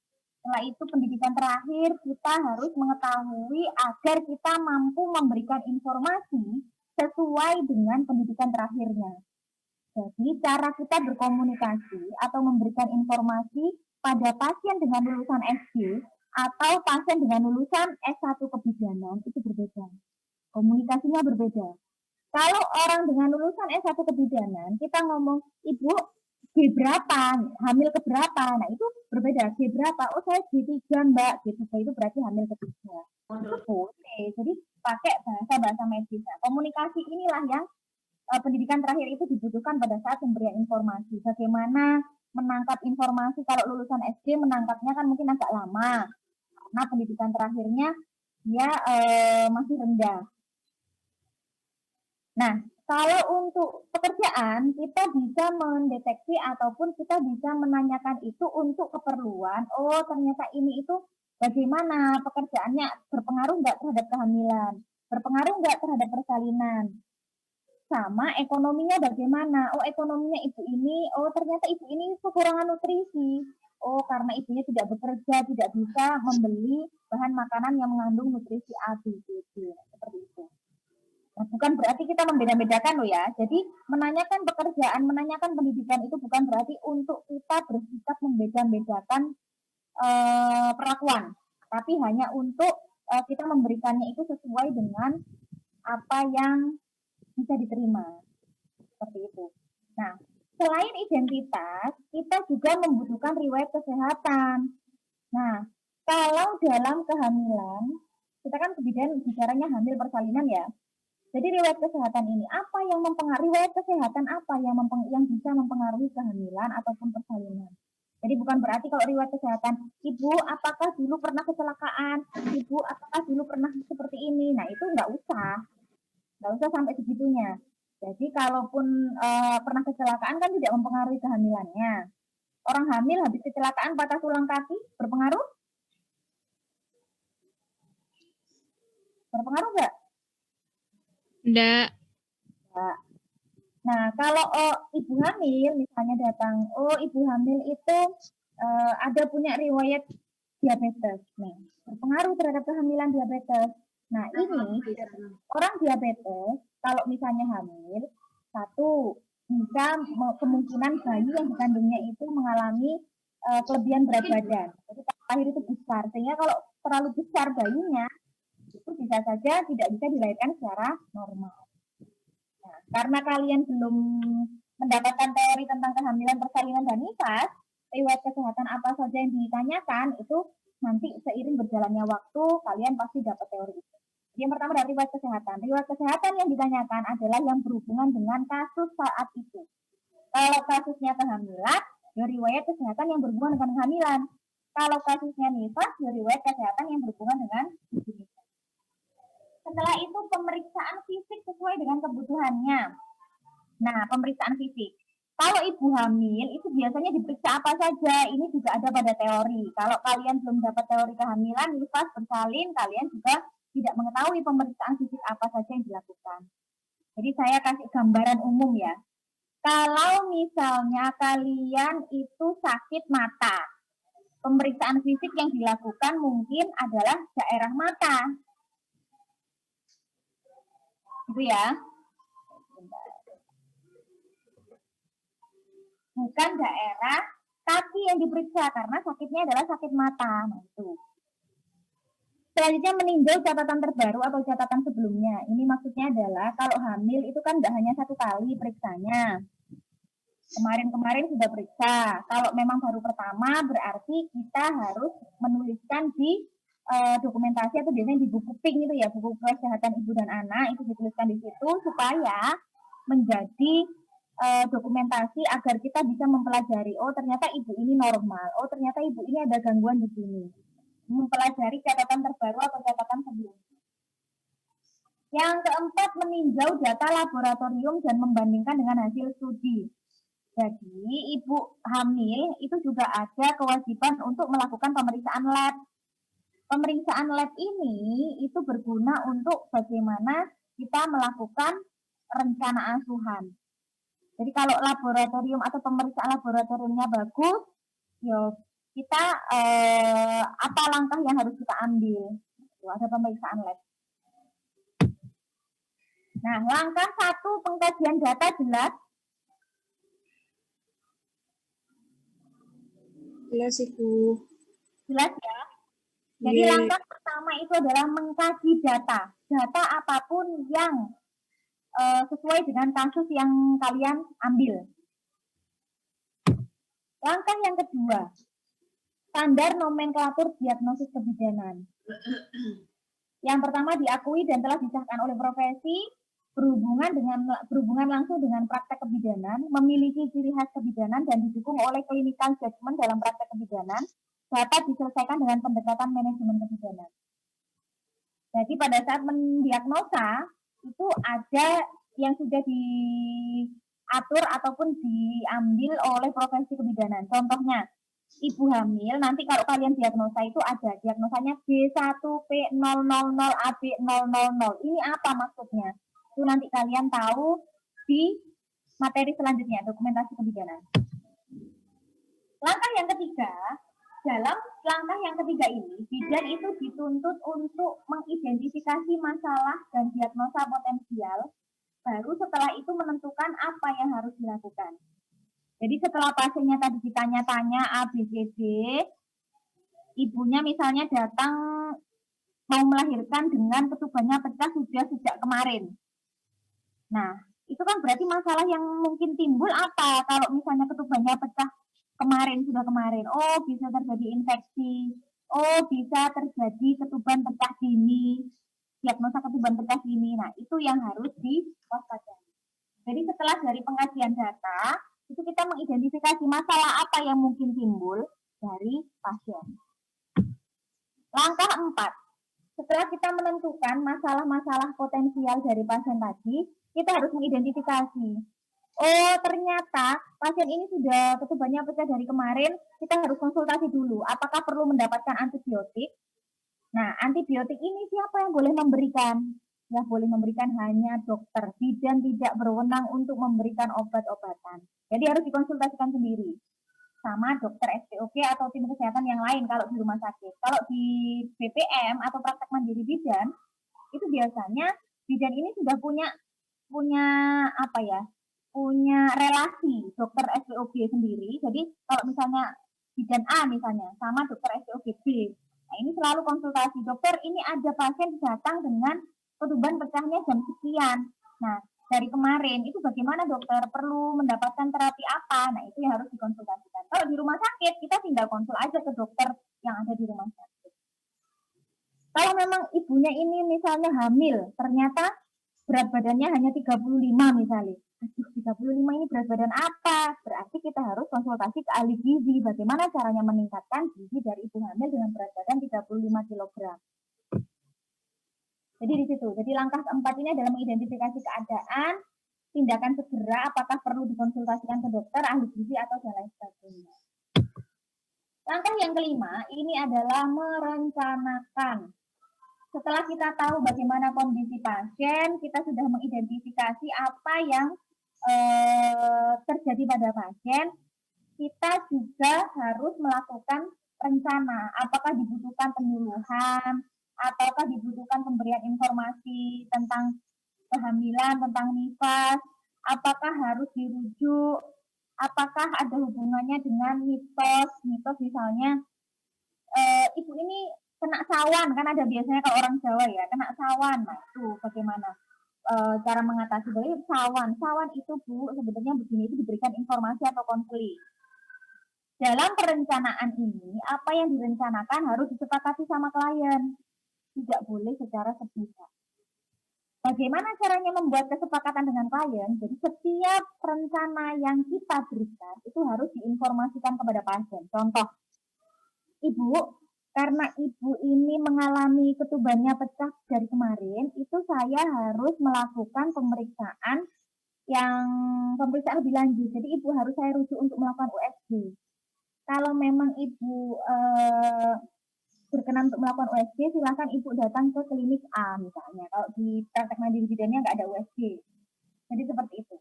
Setelah itu pendidikan terakhir kita harus mengetahui agar kita mampu memberikan informasi sesuai dengan pendidikan terakhirnya. Jadi cara kita berkomunikasi atau memberikan informasi pada pasien dengan lulusan SD atau pasien dengan lulusan S1 kebidanan itu berbeda. Komunikasinya berbeda. Kalau orang dengan lulusan S1 kebidanan, kita ngomong, Ibu, G berapa? Hamil ke berapa? Nah, itu berbeda. G berapa? Oh, saya G3, Mbak. G3 itu berarti hamil ketiga. Itu boleh. Jadi, pakai bahasa-bahasa medis. Nah, komunikasi inilah yang pendidikan terakhir itu dibutuhkan pada saat pemberian informasi. Bagaimana menangkap informasi kalau lulusan SD menangkapnya kan mungkin agak lama. Karena pendidikan terakhirnya dia masih rendah. Nah, kalau untuk pekerjaan, kita bisa mendeteksi ataupun kita bisa menanyakan itu untuk keperluan, oh ternyata ini itu bagaimana pekerjaannya, berpengaruh nggak terhadap kehamilan, berpengaruh nggak terhadap persalinan, sama ekonominya bagaimana, oh ekonominya ibu ini, oh ternyata ibu ini kekurangan nutrisi, oh karena ibunya tidak bekerja, tidak bisa membeli bahan makanan yang mengandung nutrisi A, B, C, D, seperti itu. Nah, bukan berarti kita membeda-bedakan loh ya. Jadi menanyakan pekerjaan, menanyakan pendidikan itu bukan berarti untuk kita bersikap membeda-bedakan perlakuan, tapi hanya untuk kita memberikannya itu sesuai dengan apa yang bisa diterima. Seperti itu. Nah, selain identitas, kita juga membutuhkan riwayat kesehatan. Nah, kalau dalam kehamilan, kita kan kebiasaan bicaranya hamil persalinan ya. Jadi riwayat kesehatan ini apa yang mempengaruhi riwayat kesehatan apa yang bisa mempengaruhi kehamilan ataupun persalinan. Jadi bukan berarti kalau riwayat kesehatan, Ibu apakah dulu pernah kecelakaan, Ibu apakah dulu pernah seperti ini. Nah itu nggak usah sampai segitunya. Jadi kalaupun pernah kecelakaan kan tidak mempengaruhi kehamilannya. Orang hamil habis kecelakaan patah tulang kaki berpengaruh? Berpengaruh nggak? Enggak. Nah, kalau ibu hamil misalnya datang, oh ibu hamil itu ada punya riwayat diabetes, nih berpengaruh terhadap kehamilan diabetes. Nah ini orang diabetes kalau misalnya hamil, satu bisa kemungkinan bayi yang dikandungnya itu mengalami kelebihan berat badan. Jadi lahir itu besar, sehingga kalau terlalu besar bayinya itu bisa saja tidak bisa dilahirkan secara normal. Nah, karena kalian belum mendapatkan teori tentang kehamilan, persalinan, dan nifas, riwayat kesehatan apa saja yang ditanyakan itu nanti seiring berjalannya waktu kalian pasti dapat teori itu. Yang pertama dari riwayat kesehatan. Riwayat kesehatan yang ditanyakan adalah yang berhubungan dengan kasus saat itu. Kalau kasusnya kehamilan, ya riwayat kesehatan yang berhubungan dengan kehamilan. Kalau kasusnya nifas, ya riwayat kesehatan yang berhubungan dengan nifas. Setelah itu pemeriksaan fisik sesuai dengan kebutuhannya. Nah, pemeriksaan fisik. Kalau ibu hamil itu biasanya diperiksa apa saja. Ini juga ada pada teori. Kalau kalian belum dapat teori kehamilan, nifas, bersalin, kalian juga tidak mengetahui pemeriksaan fisik apa saja yang dilakukan. Jadi saya kasih gambaran umum ya. Kalau misalnya kalian itu sakit mata, pemeriksaan fisik yang dilakukan mungkin adalah daerah mata. Gitu ya. Bukan daerah kaki yang diperiksa karena sakitnya adalah sakit mata. Nah, itu. Selanjutnya meninjau catatan terbaru atau catatan sebelumnya. Ini maksudnya adalah kalau hamil itu kan tidak hanya satu kali periksanya. Kemarin-kemarin sudah periksa. Kalau memang baru pertama berarti kita harus menuliskan di dokumentasi atau biasanya di buku PINK itu ya, buku kesehatan ibu dan anak itu dituliskan di situ supaya menjadi dokumentasi agar kita bisa mempelajari, oh ternyata ibu ini normal, oh ternyata ibu ini ada gangguan di sini. Mempelajari catatan terbaru atau catatan sebelumnya. Yang keempat, meninjau data laboratorium dan membandingkan dengan hasil studi. Jadi ibu hamil itu juga ada kewajiban untuk melakukan pemeriksaan lab. Pemeriksaan lab ini itu berguna untuk bagaimana kita melakukan rencana asuhan. Jadi kalau laboratorium atau pemeriksaan laboratoriumnya bagus, ya kita apa langkah yang harus kita ambil. Ada pemeriksaan lab. Nah, langkah 1 pengkajian data jelas. Jelas Ibu. Jelas ya. Jadi Iya. langkah pertama itu adalah mengkaji data. Data apapun yang sesuai dengan kasus yang kalian ambil. Langkah yang kedua, standar nomenklatur diagnosis kebidanan. Yang pertama diakui dan telah disahkan oleh profesi, berhubungan langsung dengan praktek kebidanan, memiliki ciri khas kebidanan dan didukung oleh clinical judgment dalam praktek kebidanan, dapat diselesaikan dengan pendekatan manajemen kebidanan. Jadi pada saat mendiagnosa itu ada yang sudah diatur ataupun diambil oleh profesi kebidanan. Contohnya, ibu hamil, nanti kalau kalian diagnosa itu ada diagnosanya B1P000AB000. Ini apa maksudnya? Itu nanti kalian tahu di materi selanjutnya, dokumentasi kebidanan. Langkah yang ketiga, dalam langkah yang ketiga ini, bidan itu dituntut untuk mengidentifikasi masalah dan diagnosa potensial, baru setelah itu menentukan apa yang harus dilakukan. Jadi setelah pasiennya tadi ditanya-tanya A, B, C, D, ibunya misalnya datang mau melahirkan dengan ketubannya pecah sudah sejak kemarin. Nah, itu kan berarti masalah yang mungkin timbul apa kalau misalnya ketubannya pecah sudah kemarin. Oh, bisa terjadi infeksi. Oh, bisa terjadi ketuban pecah dini. Diagnosa ketuban pecah dini. Nah, itu yang harus diwaspadai. Jadi setelah dari pengkajian data, itu kita mengidentifikasi masalah apa yang mungkin timbul dari pasien. Langkah 4. Setelah kita menentukan masalah-masalah potensial dari pasien tadi, kita harus mengidentifikasi. Oh, ternyata pasien ini sudah ketubannya pecah dari kemarin, kita harus konsultasi dulu. Apakah perlu mendapatkan antibiotik? Nah, antibiotik ini siapa yang boleh memberikan? Yang boleh memberikan hanya dokter. Bidan tidak berwenang untuk memberikan obat-obatan. Jadi harus dikonsultasikan sendiri sama dokter SPOK atau tim kesehatan yang lain kalau di rumah sakit. Kalau di BPM atau praktek mandiri bidan, itu biasanya bidan ini sudah punya apa ya? Punya relasi dokter SPOG sendiri. Jadi kalau misalnya bidan A misalnya sama dokter SPOG B, nah ini selalu konsultasi, dokter ini ada pasien datang dengan ketuban pecahnya jam sekian. Nah, dari kemarin itu bagaimana dokter, perlu mendapatkan terapi apa? Nah, itu yang harus dikonsultasikan. Kalau di rumah sakit kita tinggal konsul aja ke dokter yang ada di rumah sakit. Kalau memang ibunya ini misalnya hamil, ternyata berat badannya hanya 35 misalnya. 35 ini berat badan apa? Berarti kita harus konsultasi ke ahli gizi. Bagaimana caranya meningkatkan gizi dari ibu hamil dengan berat badan 35 kg. Jadi di situ. Jadi langkah keempat ini adalah mengidentifikasi keadaan, tindakan segera, apakah perlu dikonsultasikan ke dokter, ahli gizi, atau dan lain sebagainya. Langkah yang kelima, ini adalah merencanakan. Setelah kita tahu bagaimana kondisi pasien, kita sudah mengidentifikasi apa yang terjadi pada pasien, kita juga harus melakukan rencana. Apakah dibutuhkan penyuluhan, ataukah dibutuhkan pemberian informasi tentang kehamilan, tentang nifas, apakah harus dirujuk, apakah ada hubungannya dengan mitos misalnya, ibu ini kena sawan, kan ada biasanya kalau orang Jawa ya, kena sawan. Nah, itu bagaimana cara mengatasi dari sawan. Sawan itu Bu, sebenarnya begini, itu diberikan informasi atau konseling. Dalam perencanaan ini, apa yang direncanakan harus disepakati sama klien. Tidak boleh secara sepihak. Bagaimana caranya membuat kesepakatan dengan klien? Jadi setiap rencana yang kita berikan itu harus diinformasikan kepada pasien. Contoh, Ibu, karena ibu ini mengalami ketubannya pecah dari kemarin, itu saya harus melakukan pemeriksaan lebih lanjut. Jadi ibu harus saya rujuk untuk melakukan USG. Kalau memang ibu berkenan untuk melakukan USG, silakan ibu datang ke klinik A misalnya. Kalau di praktek mandiri bidannya nggak ada USG. Jadi seperti itu.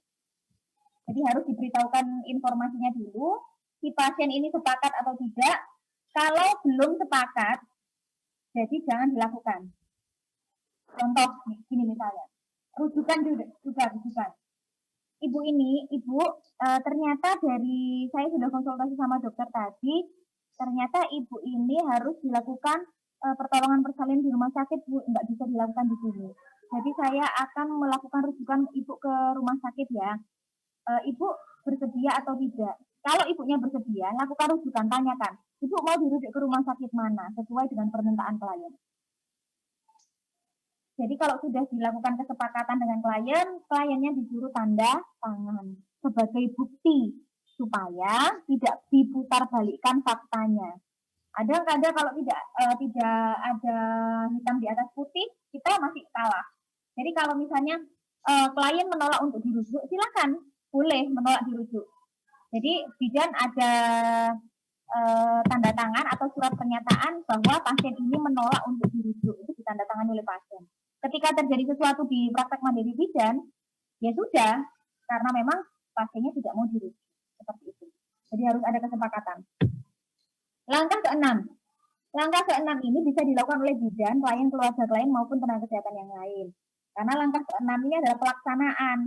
Jadi harus diberitahukan informasinya dulu, si pasien ini sepakat atau tidak, Kalau belum sepakat, jadi jangan dilakukan. Contoh gini misalnya, rujukan juga rujukan. Ibu ini, ternyata dari saya sudah konsultasi sama dokter tadi, ternyata ibu ini harus dilakukan pertolongan persalinan di rumah sakit, Bu, nggak bisa dilakukan di sini. Jadi saya akan melakukan rujukan ibu ke rumah sakit ya. Ibu bersedia atau tidak? Kalau ibunya bersedia, lakukan rujukan, tanyakan. Ibu mau dirujuk ke rumah sakit mana sesuai dengan permintaan klien. Jadi kalau sudah dilakukan kesepakatan dengan klien, kliennya disuruh tanda tangan sebagai bukti supaya tidak diputarbalikkan faktanya. Ada kalau tidak ada hitam di atas putih, kita masih kalah. Jadi kalau misalnya klien menolak untuk dirujuk, silakan boleh menolak dirujuk. Jadi bidan ada tanda tangan atau surat pernyataan bahwa pasien ini menolak untuk dirujuk, itu ditandatangani oleh pasien. Ketika terjadi sesuatu di praktek mandiri bidan, ya sudah, karena memang pasiennya tidak mau dirujuk, seperti itu. Jadi harus ada kesepakatan. Langkah keenam. Langkah keenam ini bisa dilakukan oleh bidan, klien, keluarga klien maupun tenaga kesehatan yang lain. Karena langkah keenam ini adalah pelaksanaan.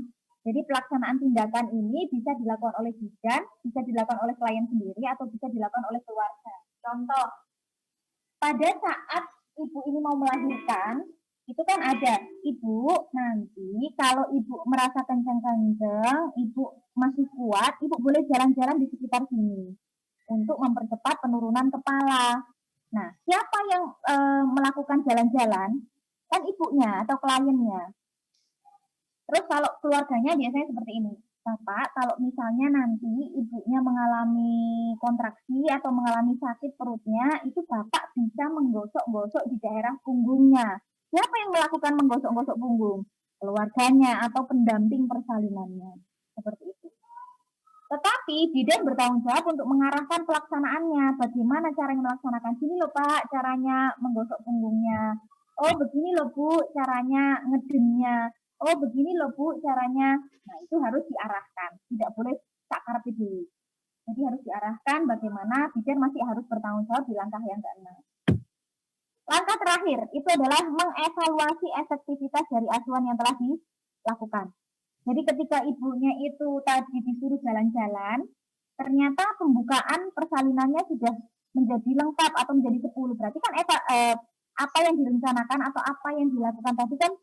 Jadi pelaksanaan tindakan ini bisa dilakukan oleh bidan, bisa dilakukan oleh klien sendiri, atau bisa dilakukan oleh keluarga. Contoh, pada saat ibu ini mau melahirkan, itu kan ada, ibu nanti kalau ibu merasa kencang-kencang, ibu masih kuat, ibu boleh jalan-jalan di sekitar sini untuk mempercepat penurunan kepala. Nah, siapa yang melakukan jalan-jalan? Kan ibunya atau kliennya. Terus kalau keluarganya biasanya seperti ini. Bapak, kalau misalnya nanti ibunya mengalami kontraksi atau mengalami sakit perutnya, itu Bapak bisa menggosok-gosok di daerah punggungnya. Siapa yang melakukan menggosok-gosok punggung? Keluarganya atau pendamping persalinannya. Seperti itu. Tetapi bidan bertanggung jawab untuk mengarahkan pelaksanaannya. Bagaimana caranya melaksanakan? Sini loh Pak, caranya menggosok punggungnya. Oh begini loh Bu, caranya ngedemnya. Oh begini loh Bu, caranya. Nah itu harus diarahkan. Tidak boleh sakar dulu. Jadi harus diarahkan bagaimana bidan masih harus bertanggung jawab di langkah yang keenam. Langkah terakhir itu adalah mengevaluasi efektivitas dari asuhan yang telah dilakukan. Jadi ketika ibunya itu tadi disuruh jalan-jalan, ternyata pembukaan persalinannya sudah menjadi lengkap atau menjadi 10. Berarti kan apa yang direncanakan atau apa yang dilakukan tadi kan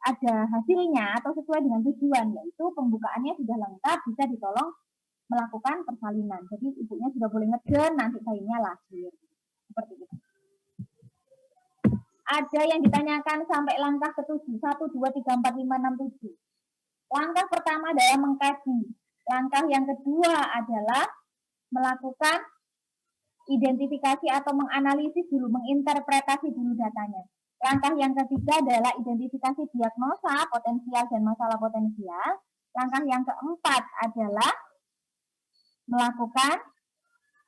ada hasilnya atau sesuai dengan tujuan, yaitu pembukaannya sudah lengkap, bisa ditolong melakukan persalinan. Jadi ibunya sudah boleh ngeden, nanti bayinya lahir. Seperti itu. Ada yang ditanyakan sampai langkah ke-7, 1, 2, 3, 4, 5, 6, 7. Langkah pertama adalah mengkaji. Langkah yang kedua adalah melakukan identifikasi atau menganalisis dulu, menginterpretasi dulu datanya. Langkah yang ketiga adalah identifikasi diagnosa, potensial dan masalah potensial. Langkah yang keempat adalah melakukan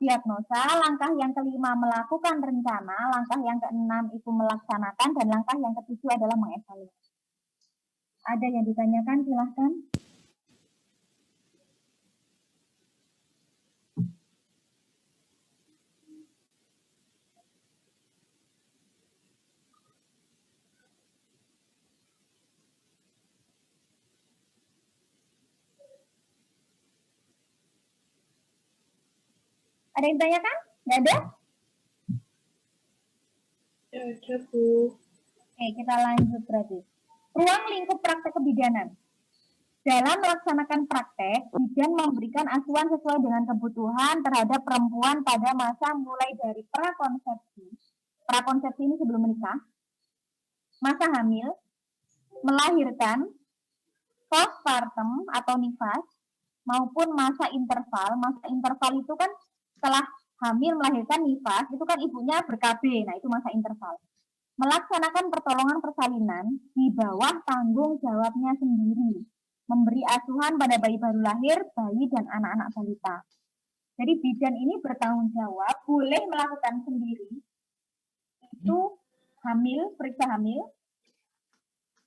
diagnosa. Langkah yang kelima melakukan rencana. Langkah yang keenam itu melaksanakan. Dan langkah yang ketujuh adalah mengevaluasi. Ada yang ditanyakan, silahkan. Ada yang ditanyakan? Nggak ada? Ya, ada, Bu. Oke, kita lanjut berarti. Ruang lingkup praktek kebidanan. Dalam melaksanakan praktek, bidan memberikan asuhan sesuai dengan kebutuhan terhadap perempuan pada masa mulai dari prakonsepsi. Prakonsepsi ini sebelum menikah, masa hamil, melahirkan, postpartum atau nifas, maupun masa interval. Masa interval itu kan setelah hamil melahirkan nifas, itu kan ibunya ber-KB, nah itu masa interval. Melaksanakan pertolongan persalinan di bawah tanggung jawabnya sendiri. Memberi asuhan pada bayi baru lahir, bayi dan anak-anak balita. Jadi bidan ini bertanggung jawab, boleh melakukan sendiri. Itu hamil, periksa hamil,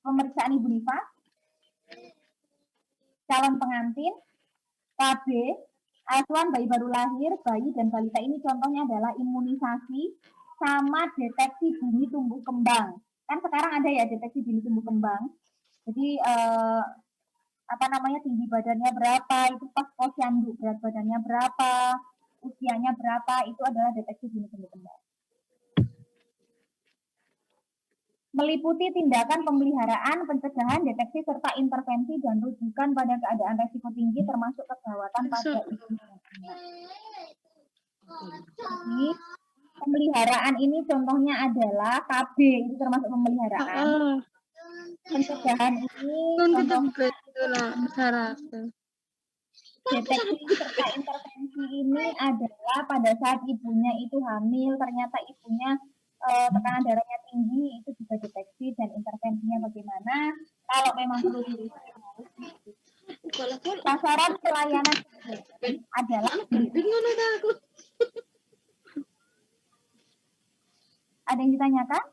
pemeriksaan ibu nifas, calon pengantin, KB, asuhan bayi baru lahir, bayi dan balita ini contohnya adalah imunisasi sama deteksi dini tumbuh kembang. Kan sekarang ada ya deteksi dini tumbuh kembang. Jadi tinggi badannya berapa, itu pas posyandu berat badannya berapa, usianya berapa, itu adalah deteksi dini tumbuh kembang. Meliputi tindakan pemeliharaan, pencegahan, deteksi, serta intervensi dan rujukan pada keadaan resiko tinggi termasuk kegawatan pada ibu dan anak. Jadi, pemeliharaan ini contohnya adalah KB, itu termasuk pemeliharaan. Pencegahan ini contohnya deteksi serta intervensi ini adalah pada saat ibunya itu hamil, ternyata ibunya tekanan darahnya tinggi, itu juga deteksi dan intervensinya bagaimana. Kalau memang perlu direview harus direview. Sasaran pelayanan adalah ada yang ditanyakan?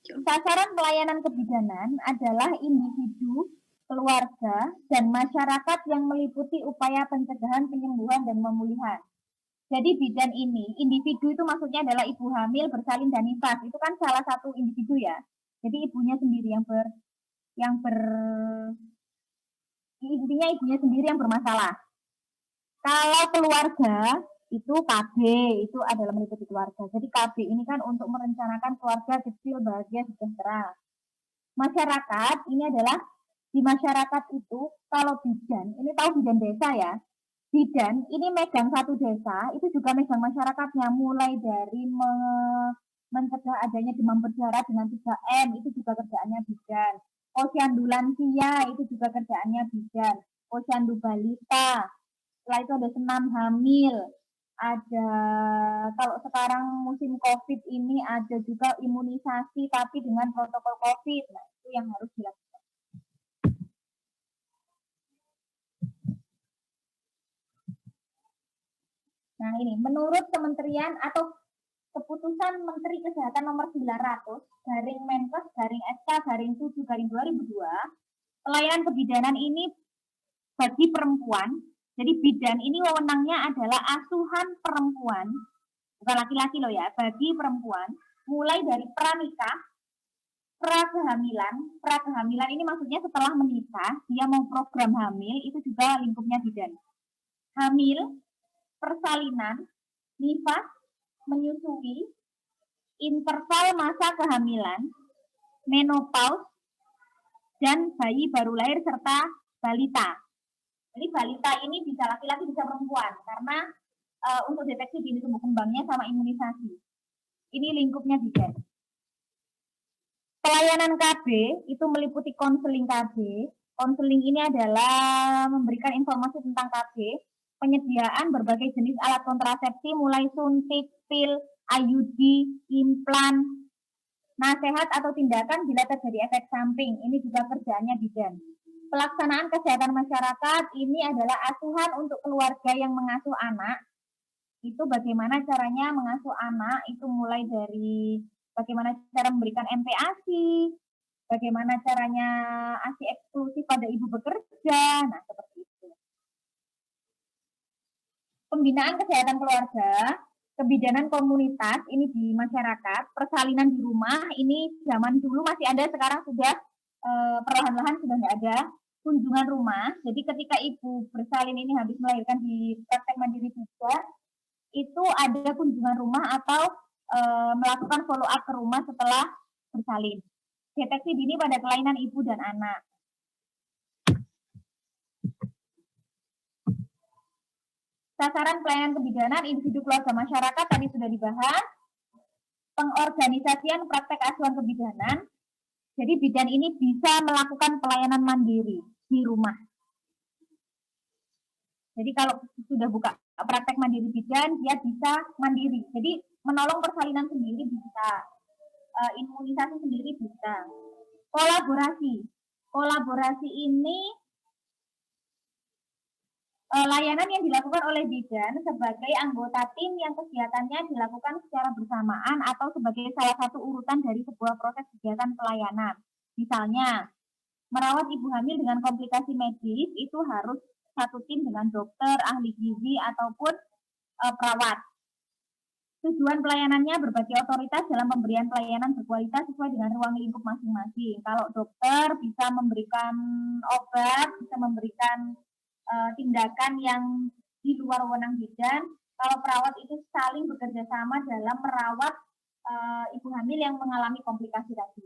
Sasaran pelayanan kebidanan adalah individu, keluarga, dan masyarakat yang meliputi upaya pencegahan, penyembuhan, dan pemulihan. Jadi bidan ini, individu itu maksudnya adalah ibu hamil, bersalin, dan nifas. Itu kan salah satu individu ya. Jadi ibunya sendiri intinya ibunya sendiri yang bermasalah. Kalau keluarga, itu KB, itu adalah meliputi keluarga. Jadi KB ini kan untuk merencanakan keluarga kecil, bahagia, sejahtera. Masyarakat, ini adalah di masyarakat itu, kalau bidan, ini tahu bidan desa ya, bidan ini megang satu desa, itu juga megang masyarakatnya, mulai dari mencegah adanya demam berdarah dengan 3M, itu juga kerjaannya bidan. Posyandu lansia, itu juga kerjaannya bidan. Posyandu balita, setelah itu ada senam hamil, ada kalau sekarang musim COVID ini ada juga imunisasi tapi dengan protokol COVID, nah itu yang harus dilakukan. Nah ini, menurut Kementerian atau Keputusan Menteri Kesehatan nomor 900, garing Menkes, garing SK, garing 7, garing 2002, pelayanan kebidanan ini bagi perempuan, jadi bidan ini wewenangnya adalah asuhan perempuan, bukan laki-laki loh ya, bagi perempuan, mulai dari pranikah, prakehamilan ini maksudnya setelah menikah, dia mau program hamil, itu juga lingkupnya bidan. Hamil, persalinan, nifas, menyusui, interval masa kehamilan, menopause, dan bayi baru lahir serta balita. Jadi balita ini bisa laki-laki bisa perempuan karena untuk deteksi dini tumbuh kembangnya sama imunisasi. Ini lingkupnya bidan. Pelayanan KB itu meliputi konseling KB. Konseling ini adalah memberikan informasi tentang KB, penyediaan berbagai jenis alat kontrasepsi mulai suntik, pil, IUD, implan, nasihat atau tindakan bila terjadi efek samping. Ini juga kerjaannya bidan. Pelaksanaan kesehatan masyarakat ini adalah asuhan untuk keluarga yang mengasuh anak. Itu bagaimana caranya mengasuh anak, itu mulai dari bagaimana cara memberikan MPASI, bagaimana caranya ASI eksklusif pada ibu bekerja, nah seperti itu. Pembinaan kesehatan keluarga, kebidanan komunitas, ini di masyarakat, persalinan di rumah, ini zaman dulu masih ada, sekarang sudah perlahan-lahan sudah nggak ada. Kunjungan rumah, jadi ketika ibu bersalin ini habis melahirkan di praktek mandiri juga, itu ada kunjungan rumah atau melakukan follow up ke rumah setelah bersalin. Deteksi dini pada kelainan ibu dan anak. Sasaran pelayanan kebidanan individu keluarga masyarakat tadi sudah dibahas. Pengorganisasian praktek asuhan kebidanan. Jadi bidan ini bisa melakukan pelayanan mandiri di rumah. Jadi kalau sudah buka praktek mandiri bidan, dia bisa mandiri. Jadi menolong persalinan sendiri bisa, imunisasi sendiri bisa. Kolaborasi ini layanan yang dilakukan oleh bidan sebagai anggota tim yang kegiatannya dilakukan secara bersamaan atau sebagai salah satu urutan dari sebuah proses kegiatan pelayanan. Misalnya, Merawat ibu hamil dengan komplikasi medis itu harus satu tim dengan dokter, ahli gizi, ataupun perawat. Tujuan pelayanannya berbagi otoritas dalam pemberian pelayanan berkualitas sesuai dengan ruang lingkup masing-masing. Kalau dokter bisa memberikan obat, bisa memberikan tindakan yang di luar wewenang bidan. Kalau perawat itu saling bekerja sama dalam merawat ibu hamil yang mengalami komplikasi tadi.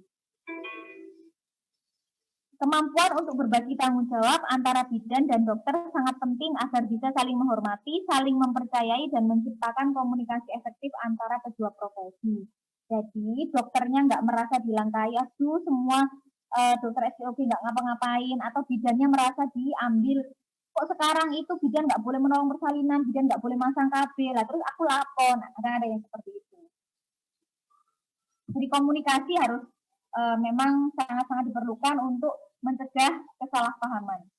Kemampuan untuk berbagi tanggung jawab antara bidan dan dokter sangat penting agar bisa saling menghormati, saling mempercayai, dan menciptakan komunikasi efektif antara kedua profesi. Jadi dokternya nggak merasa dilangkai, aduh semua dokter SPOG nggak ngapa-ngapain, atau bidannya merasa diambil. Kok sekarang itu bidan nggak boleh menolong persalinan, bidan nggak boleh masang KB, lah terus aku lapor. Nah, kadang ada yang seperti itu. Jadi komunikasi harus memang sangat-sangat diperlukan untuk mencegah kesalahpahaman.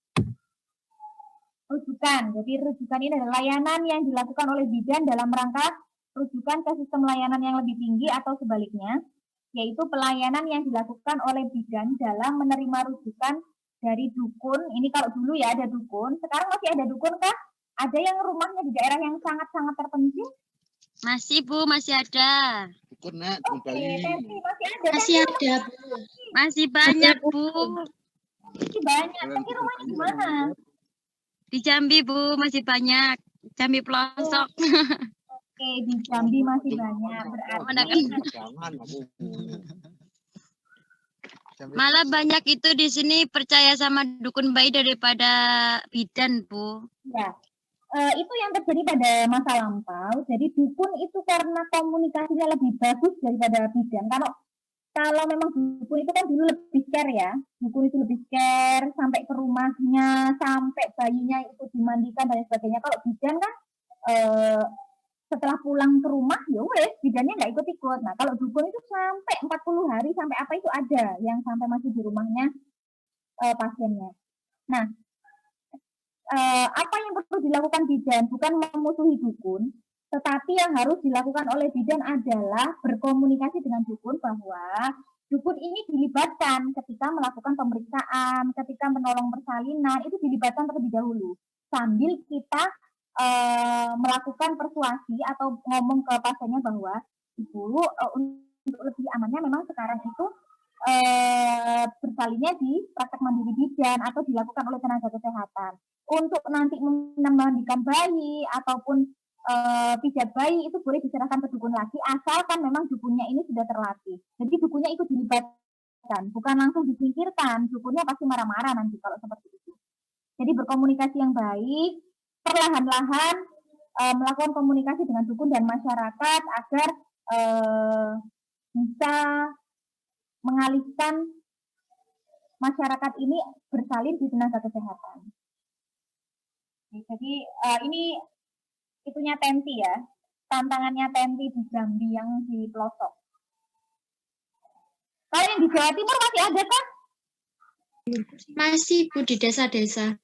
Rujukan. Jadi rujukan ini adalah layanan yang dilakukan oleh bidan dalam rangka rujukan ke sistem layanan yang lebih tinggi atau sebaliknya, yaitu pelayanan yang dilakukan oleh bidan dalam menerima rujukan dari dukun. Ini kalau dulu ya ada dukun, sekarang masih ada dukun kah? Ada yang rumahnya di daerah yang sangat-sangat terpencil? Masih Bu, masih ada. Oke, Teti, masih ada. Masih ada, Bu. Masih banyak Bu. Masih banyak. Teti rumahnya di mana? Di Jambi Bu, masih banyak. Jambi pelosok. Oke, di Jambi masih banyak. Berarti Malah banyak itu di sini percaya sama dukun bayi daripada bidan Bu. ya, itu yang terjadi pada masa lampau. Jadi dukun itu karena komunikasinya lebih bagus daripada bidan. Kalau memang dukun itu kan dulu lebih care ya. Dukun itu lebih care sampai ke rumahnya, sampai bayinya itu dimandikan dan sebagainya. Kalau bidan kan setelah pulang ke rumah ya wes bidannya nggak ikut-ikut. Nah kalau dukun itu sampai 40 hari sampai apa itu ada yang sampai masih di rumahnya pasiennya. Nah apa yang perlu dilakukan bidan bukan memusuhi dukun, tetapi yang harus dilakukan oleh bidan adalah berkomunikasi dengan dukun bahwa dukun ini dilibatkan ketika melakukan pemeriksaan, ketika menolong persalinan, itu dilibatkan terlebih dahulu. Sambil kita melakukan persuasi atau ngomong ke pasiennya bahwa ibu untuk lebih amannya memang sekarang itu bersalinnya di praktek mandiri bidan atau dilakukan oleh tenaga kesehatan. Untuk nanti memandikan bayi ataupun pijat bayi itu boleh diserahkan ke dukun lagi asalkan memang dukunnya ini sudah terlatih. Jadi dukunnya ikut dilibatkan, bukan langsung disingkirkan. Dukunnya pasti marah-marah nanti kalau seperti itu. Jadi berkomunikasi yang baik, perlahan-lahan melakukan komunikasi dengan dukun dan masyarakat agar bisa mengalihkan masyarakat ini bersalin di tenaga kesehatan. Jadi ini itunya Tenti ya, tantangannya Tenti di Jambi yang di pelosok. Kalau yang di Jawa Timur masih ada kan? Masih Bu di desa-desa.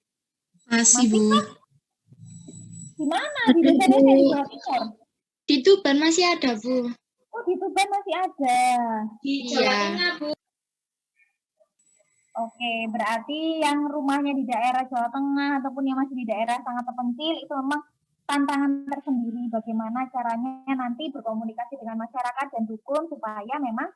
Masih, Bu. Di mana? Di desa-desa di Jawa Timur? Di Tuban masih ada, Bu. Oh, di Tuban masih ada. Di Jawa Tengah, Bu. Oke, berarti yang rumahnya di daerah Jawa Tengah ataupun yang masih di daerah sangat terpencil itu memang tantangan tersendiri bagaimana caranya nanti berkomunikasi dengan masyarakat dan dukun supaya memang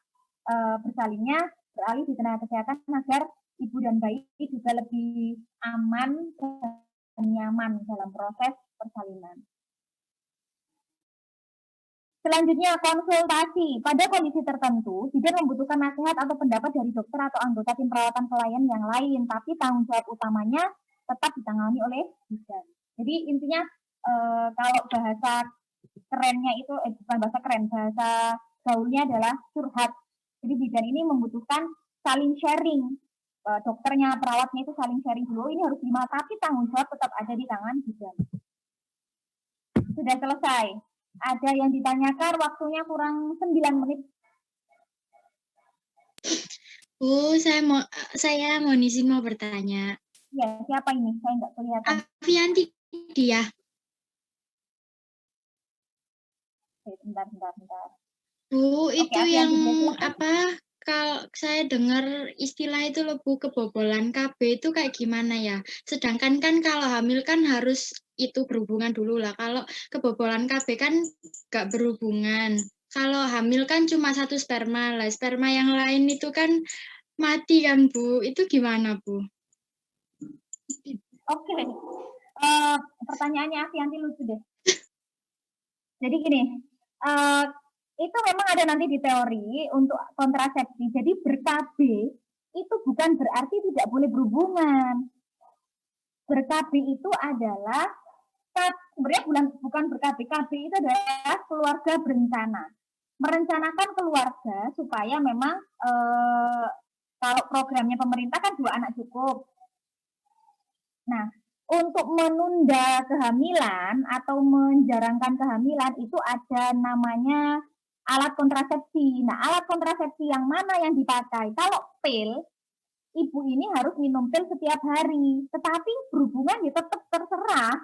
bersalinnya beralih di tenaga kesehatan agar ibu dan bayi juga lebih aman dan nyaman dalam proses persalinan. Selanjutnya, konsultasi. Pada kondisi tertentu, bidan membutuhkan nasihat atau pendapat dari dokter atau anggota tim perawatan pelayan yang lain, tapi tanggung jawab utamanya tetap ditangani oleh bidan. Jadi intinya kalau bahasa kerennya itu, bukan bahasa keren, bahasa gaulnya adalah curhat. Jadi bidan ini membutuhkan saling sharing. Dokternya, perawatnya itu saling sharing dulu, ini harus gimana, tapi tanggung jawab tetap ada di tangan bidan. Sudah selesai. Ada yang ditanyakan, waktunya kurang 9 menit. Bu, saya mau izin mau bertanya. Ya, siapa ini? Saya nggak kelihatan. Avianti dia. Oke, bentar. Bu, itu Oke, yang Avianti, silakan. apa? kalau saya dengar istilah itu loh Bu, kebobolan KB itu kayak gimana ya? Sedangkan kan kalau hamil kan harus itu berhubungan dulu lah. Kalau kebobolan KB kan nggak berhubungan. Kalau hamil kan cuma satu sperma lah. Sperma yang lain itu kan mati kan Bu. Itu gimana Bu? Oke. Pertanyaannya Afianti lucu deh. Jadi gini, itu memang ada nanti di teori untuk kontrasepsi. Jadi ber-KB itu bukan berarti tidak boleh berhubungan. Ber-KB itu adalah sebenarnya bukan ber-KB. KB itu adalah keluarga berencana. Merencanakan keluarga supaya memang kalau programnya pemerintah kan 2 anak cukup. Nah, untuk menunda kehamilan atau menjarangkan kehamilan itu ada namanya alat kontrasepsi. Nah, alat kontrasepsi yang mana yang dipakai? Kalau pil, ibu ini harus minum pil setiap hari. Tetapi berhubungan ya tetap terserah.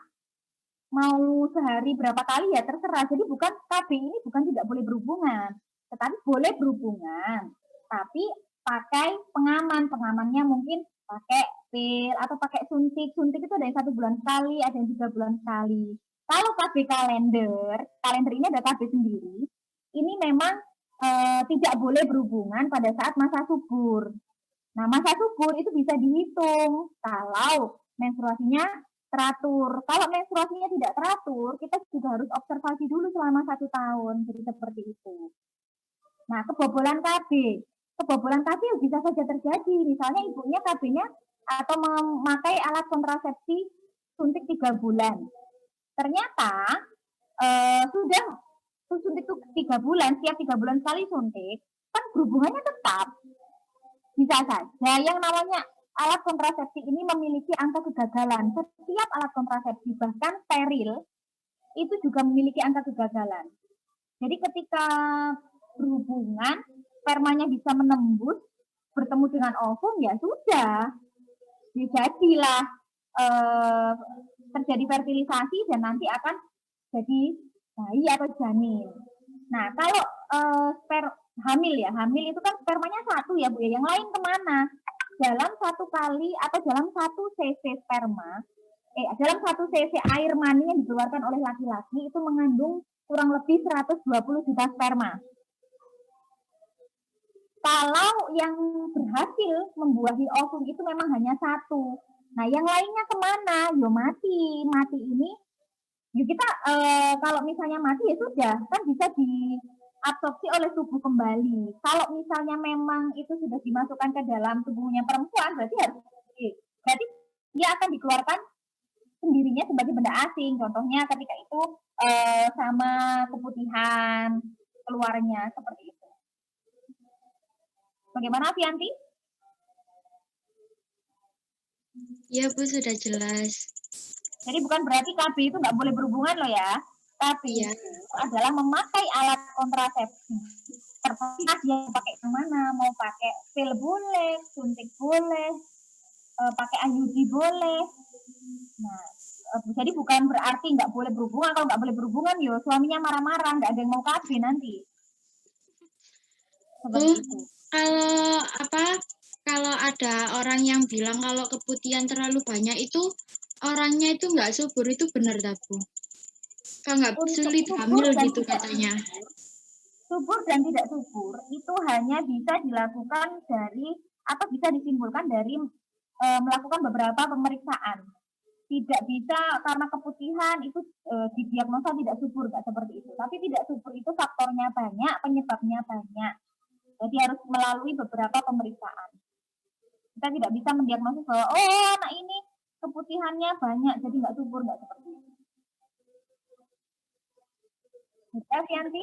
Mau sehari berapa kali ya terserah. Jadi bukan KB ini bukan tidak boleh berhubungan. Tetapi boleh berhubungan. Tapi pakai pengaman. Pengamannya mungkin pakai pil atau pakai suntik. Suntik itu ada yang 1 bulan sekali, ada yang 3 bulan sekali. Kalau KB kalender ini ada KB sendiri. Ini memang tidak boleh berhubungan pada saat masa subur. Nah, masa subur itu bisa dihitung kalau menstruasinya teratur. Kalau menstruasinya tidak teratur, kita juga harus observasi dulu selama 1 tahun. Jadi seperti itu. Nah, kebobolan KB. Kebobolan KB bisa saja terjadi. Misalnya ibunya KB-nya atau memakai alat kontrasepsi suntik 3 bulan. Ternyata sudah suntik 3 bulan, setiap 3 bulan sekali suntik, kan berhubungannya tetap. Bisa saja yang namanya alat kontrasepsi ini memiliki angka kegagalan. Setiap alat kontrasepsi, bahkan steril, itu juga memiliki angka kegagalan. Jadi ketika berhubungan, spermanya bisa menembus, bertemu dengan ovum, ya sudah. Jadilah terjadi fertilisasi dan nanti akan jadi bayi atau janin. Nah, kalau hamil itu kan spermanya 1 ya Bu ya, yang lain kemana? Dalam 1 kali atau dalam 1 cc sperma, dalam 1 cc air mani yang dikeluarkan oleh laki-laki itu mengandung kurang lebih 120 juta sperma. Kalau yang berhasil membuahi ovum itu memang hanya 1. Nah, yang lainnya kemana? Yo mati. Mati ini, yuk kita kalau misalnya mati ya sudah, kan bisa diabsorpsi oleh tubuh kembali. Kalau misalnya memang itu sudah dimasukkan ke dalam tubuhnya perempuan, berarti dia akan dikeluarkan sendirinya sebagai benda asing. Contohnya ketika itu sama keputihan keluarnya seperti itu. Bagaimana Afianti? Ya Bu, sudah jelas. Jadi bukan berarti KB itu nggak boleh berhubungan loh ya. KB ya. itu adalah memakai alat kontrasepsi. Terserah dia pakai kemana, mau pakai pil boleh, suntik boleh, pakai IUD boleh. Nah, jadi bukan berarti nggak boleh berhubungan. Kalau nggak boleh berhubungan, yo suaminya marah-marah, nggak ada yang mau KB nanti. Seperti itu. Kalau ada orang yang bilang kalau keputihan terlalu banyak itu orangnya itu nggak subur, itu benar tak Bu? Kalau nggak sulit hamil gitu katanya. Subur dan tidak subur itu hanya bisa dilakukan atau bisa disimpulkan dari melakukan beberapa pemeriksaan. Tidak bisa karena keputihan itu didiagnosa tidak subur, nggak seperti itu. Tapi tidak subur itu faktornya banyak, penyebabnya banyak. Jadi harus melalui beberapa pemeriksaan. Kita tidak bisa mendiagnosis bahwa anak ini keputihannya banyak, jadi nggak subur, nggak seperti itu. Bisa, Fianti?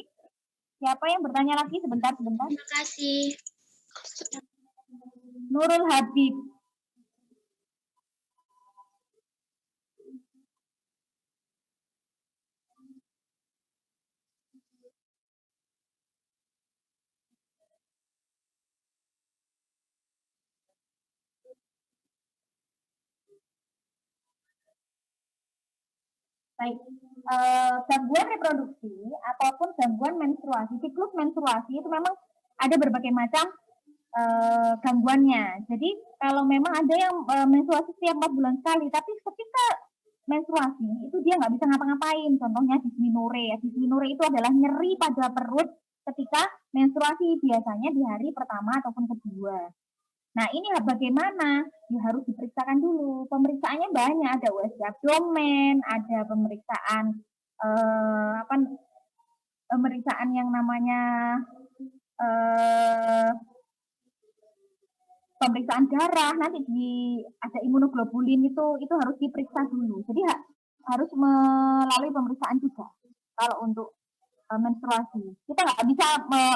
Siapa yang bertanya lagi? Sebentar. Terima kasih. Nurul Habib. Baik, gangguan reproduksi ataupun gangguan menstruasi, siklus menstruasi itu memang ada berbagai macam gangguannya. Jadi kalau memang ada yang menstruasi setiap 4 bulan sekali, tapi ketika menstruasi itu dia nggak bisa ngapa-ngapain. Contohnya dysmenorrhea. Dysmenorrhea itu adalah nyeri pada perut ketika menstruasi, biasanya di hari pertama ataupun kedua. Nah, ini bagaimana? Ya harus diperiksakan dulu. Pemeriksaannya banyak, ada USG abdomen, ada pemeriksaan pemeriksaan yang namanya pemeriksaan darah, nanti ada imunoglobulin itu harus diperiksa dulu. Jadi harus melalui pemeriksaan juga kalau untuk menstruasi. Kita nggak bisa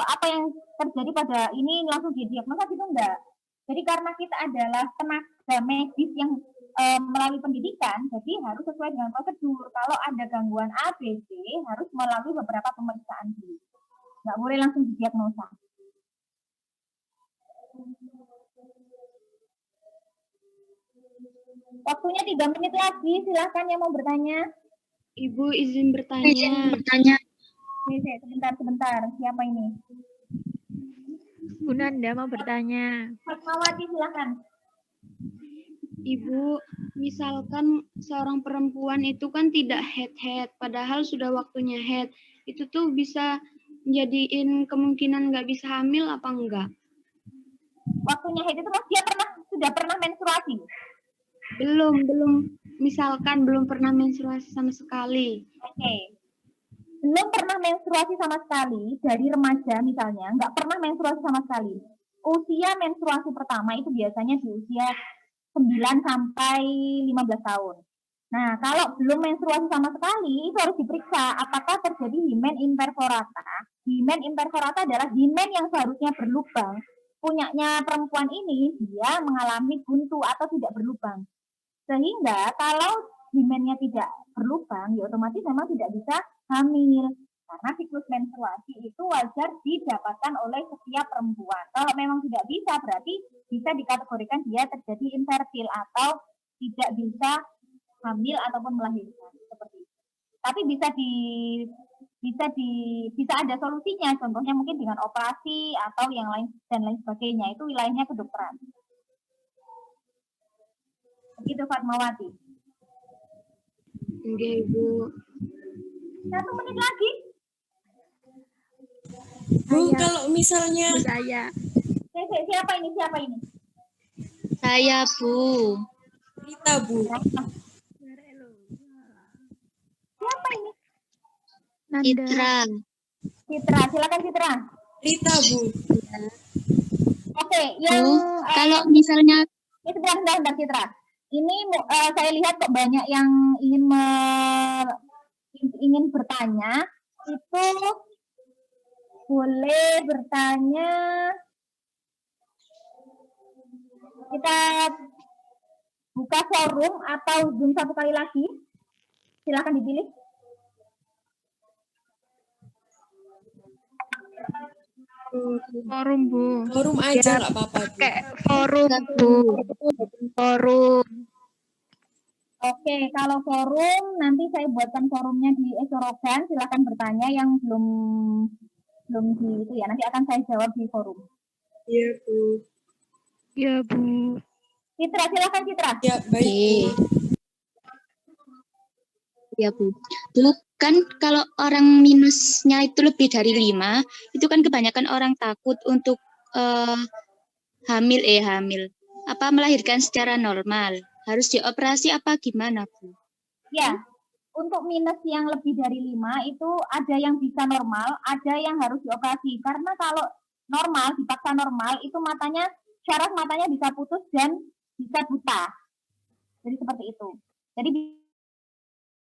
apa yang terjadi pada ini langsung didiagnosa gitu enggak. Jadi karena kita adalah tenaga medis yang melalui pendidikan, jadi harus sesuai dengan prosedur. Kalau ada gangguan ABC, harus melalui beberapa pemeriksaan dulu. Nggak boleh langsung didiagnosa. Waktunya 3 menit lagi, silahkan yang mau bertanya. Ibu izin bertanya. Sebentar. Siapa ini? Bu Nanda mau bertanya. Fatmawati, silahkan. Ibu, misalkan seorang perempuan itu kan tidak head, padahal sudah waktunya head. Itu tuh bisa menjadiin kemungkinan nggak bisa hamil apa enggak? Waktunya head itu dia sudah pernah menstruasi? Belum. Misalkan belum pernah menstruasi sama sekali. Oke. Belum pernah menstruasi sama sekali, dari remaja misalnya, nggak pernah menstruasi sama sekali. Usia menstruasi pertama itu biasanya di usia 9 sampai 15 tahun. Nah, kalau belum menstruasi sama sekali, itu harus diperiksa apakah terjadi himen imperforata. Himen imperforata adalah himen yang seharusnya berlubang. Punyanya perempuan ini, dia mengalami buntu atau tidak berlubang. Sehingga kalau himennya tidak berlubang, ya otomatis memang tidak bisa hamil. Karena siklus menstruasi itu wajar didapatkan oleh setiap perempuan. Kalau memang tidak bisa, berarti bisa dikategorikan dia terjadi infertil atau tidak bisa hamil ataupun melahirkan seperti itu. Tapi bisa ada solusinya. Contohnya mungkin dengan operasi atau yang lain dan lain sebagainya. Itu wilayahnya kedokteran. Begitu Fatmawati. Oke, Ibu. 1 menit lagi. Bu, kalau misalnya Saya. Siapa ini? Saya, Bu. Rita, Bu. Siapa ini? Citra. Silakan Citra. Rita, Bu. Oke, yang Bu, kalau misalnya sebentar Citra. Ini saya lihat kok banyak yang ingin bertanya. Itu boleh bertanya. Kita buka forum atau Zoom satu kali lagi. Silakan dipilih. Forum, Bu. Forum aja nggak apa-apa, Bu. Kayak forum, Bu. Forum. Oke, kalau forum nanti saya buatkan forumnya di Esorogan. Silakan bertanya yang belum di itu ya. Nanti akan saya jawab di forum. Iya, Bu. Ya, Bu. Citra, silakan Citra. Ya, baik, Bu. Ya, Bu. Dulu kan kalau orang minusnya itu lebih dari 5, itu kan kebanyakan orang takut untuk hamil. Apa melahirkan secara normal? Harus dioperasi apa gimana, Bu? Ya, untuk minus yang lebih dari 5 itu ada yang bisa normal, ada yang harus dioperasi. Karena kalau normal, dipaksa normal, itu syaraf matanya bisa putus dan bisa buta. Jadi seperti itu. Jadi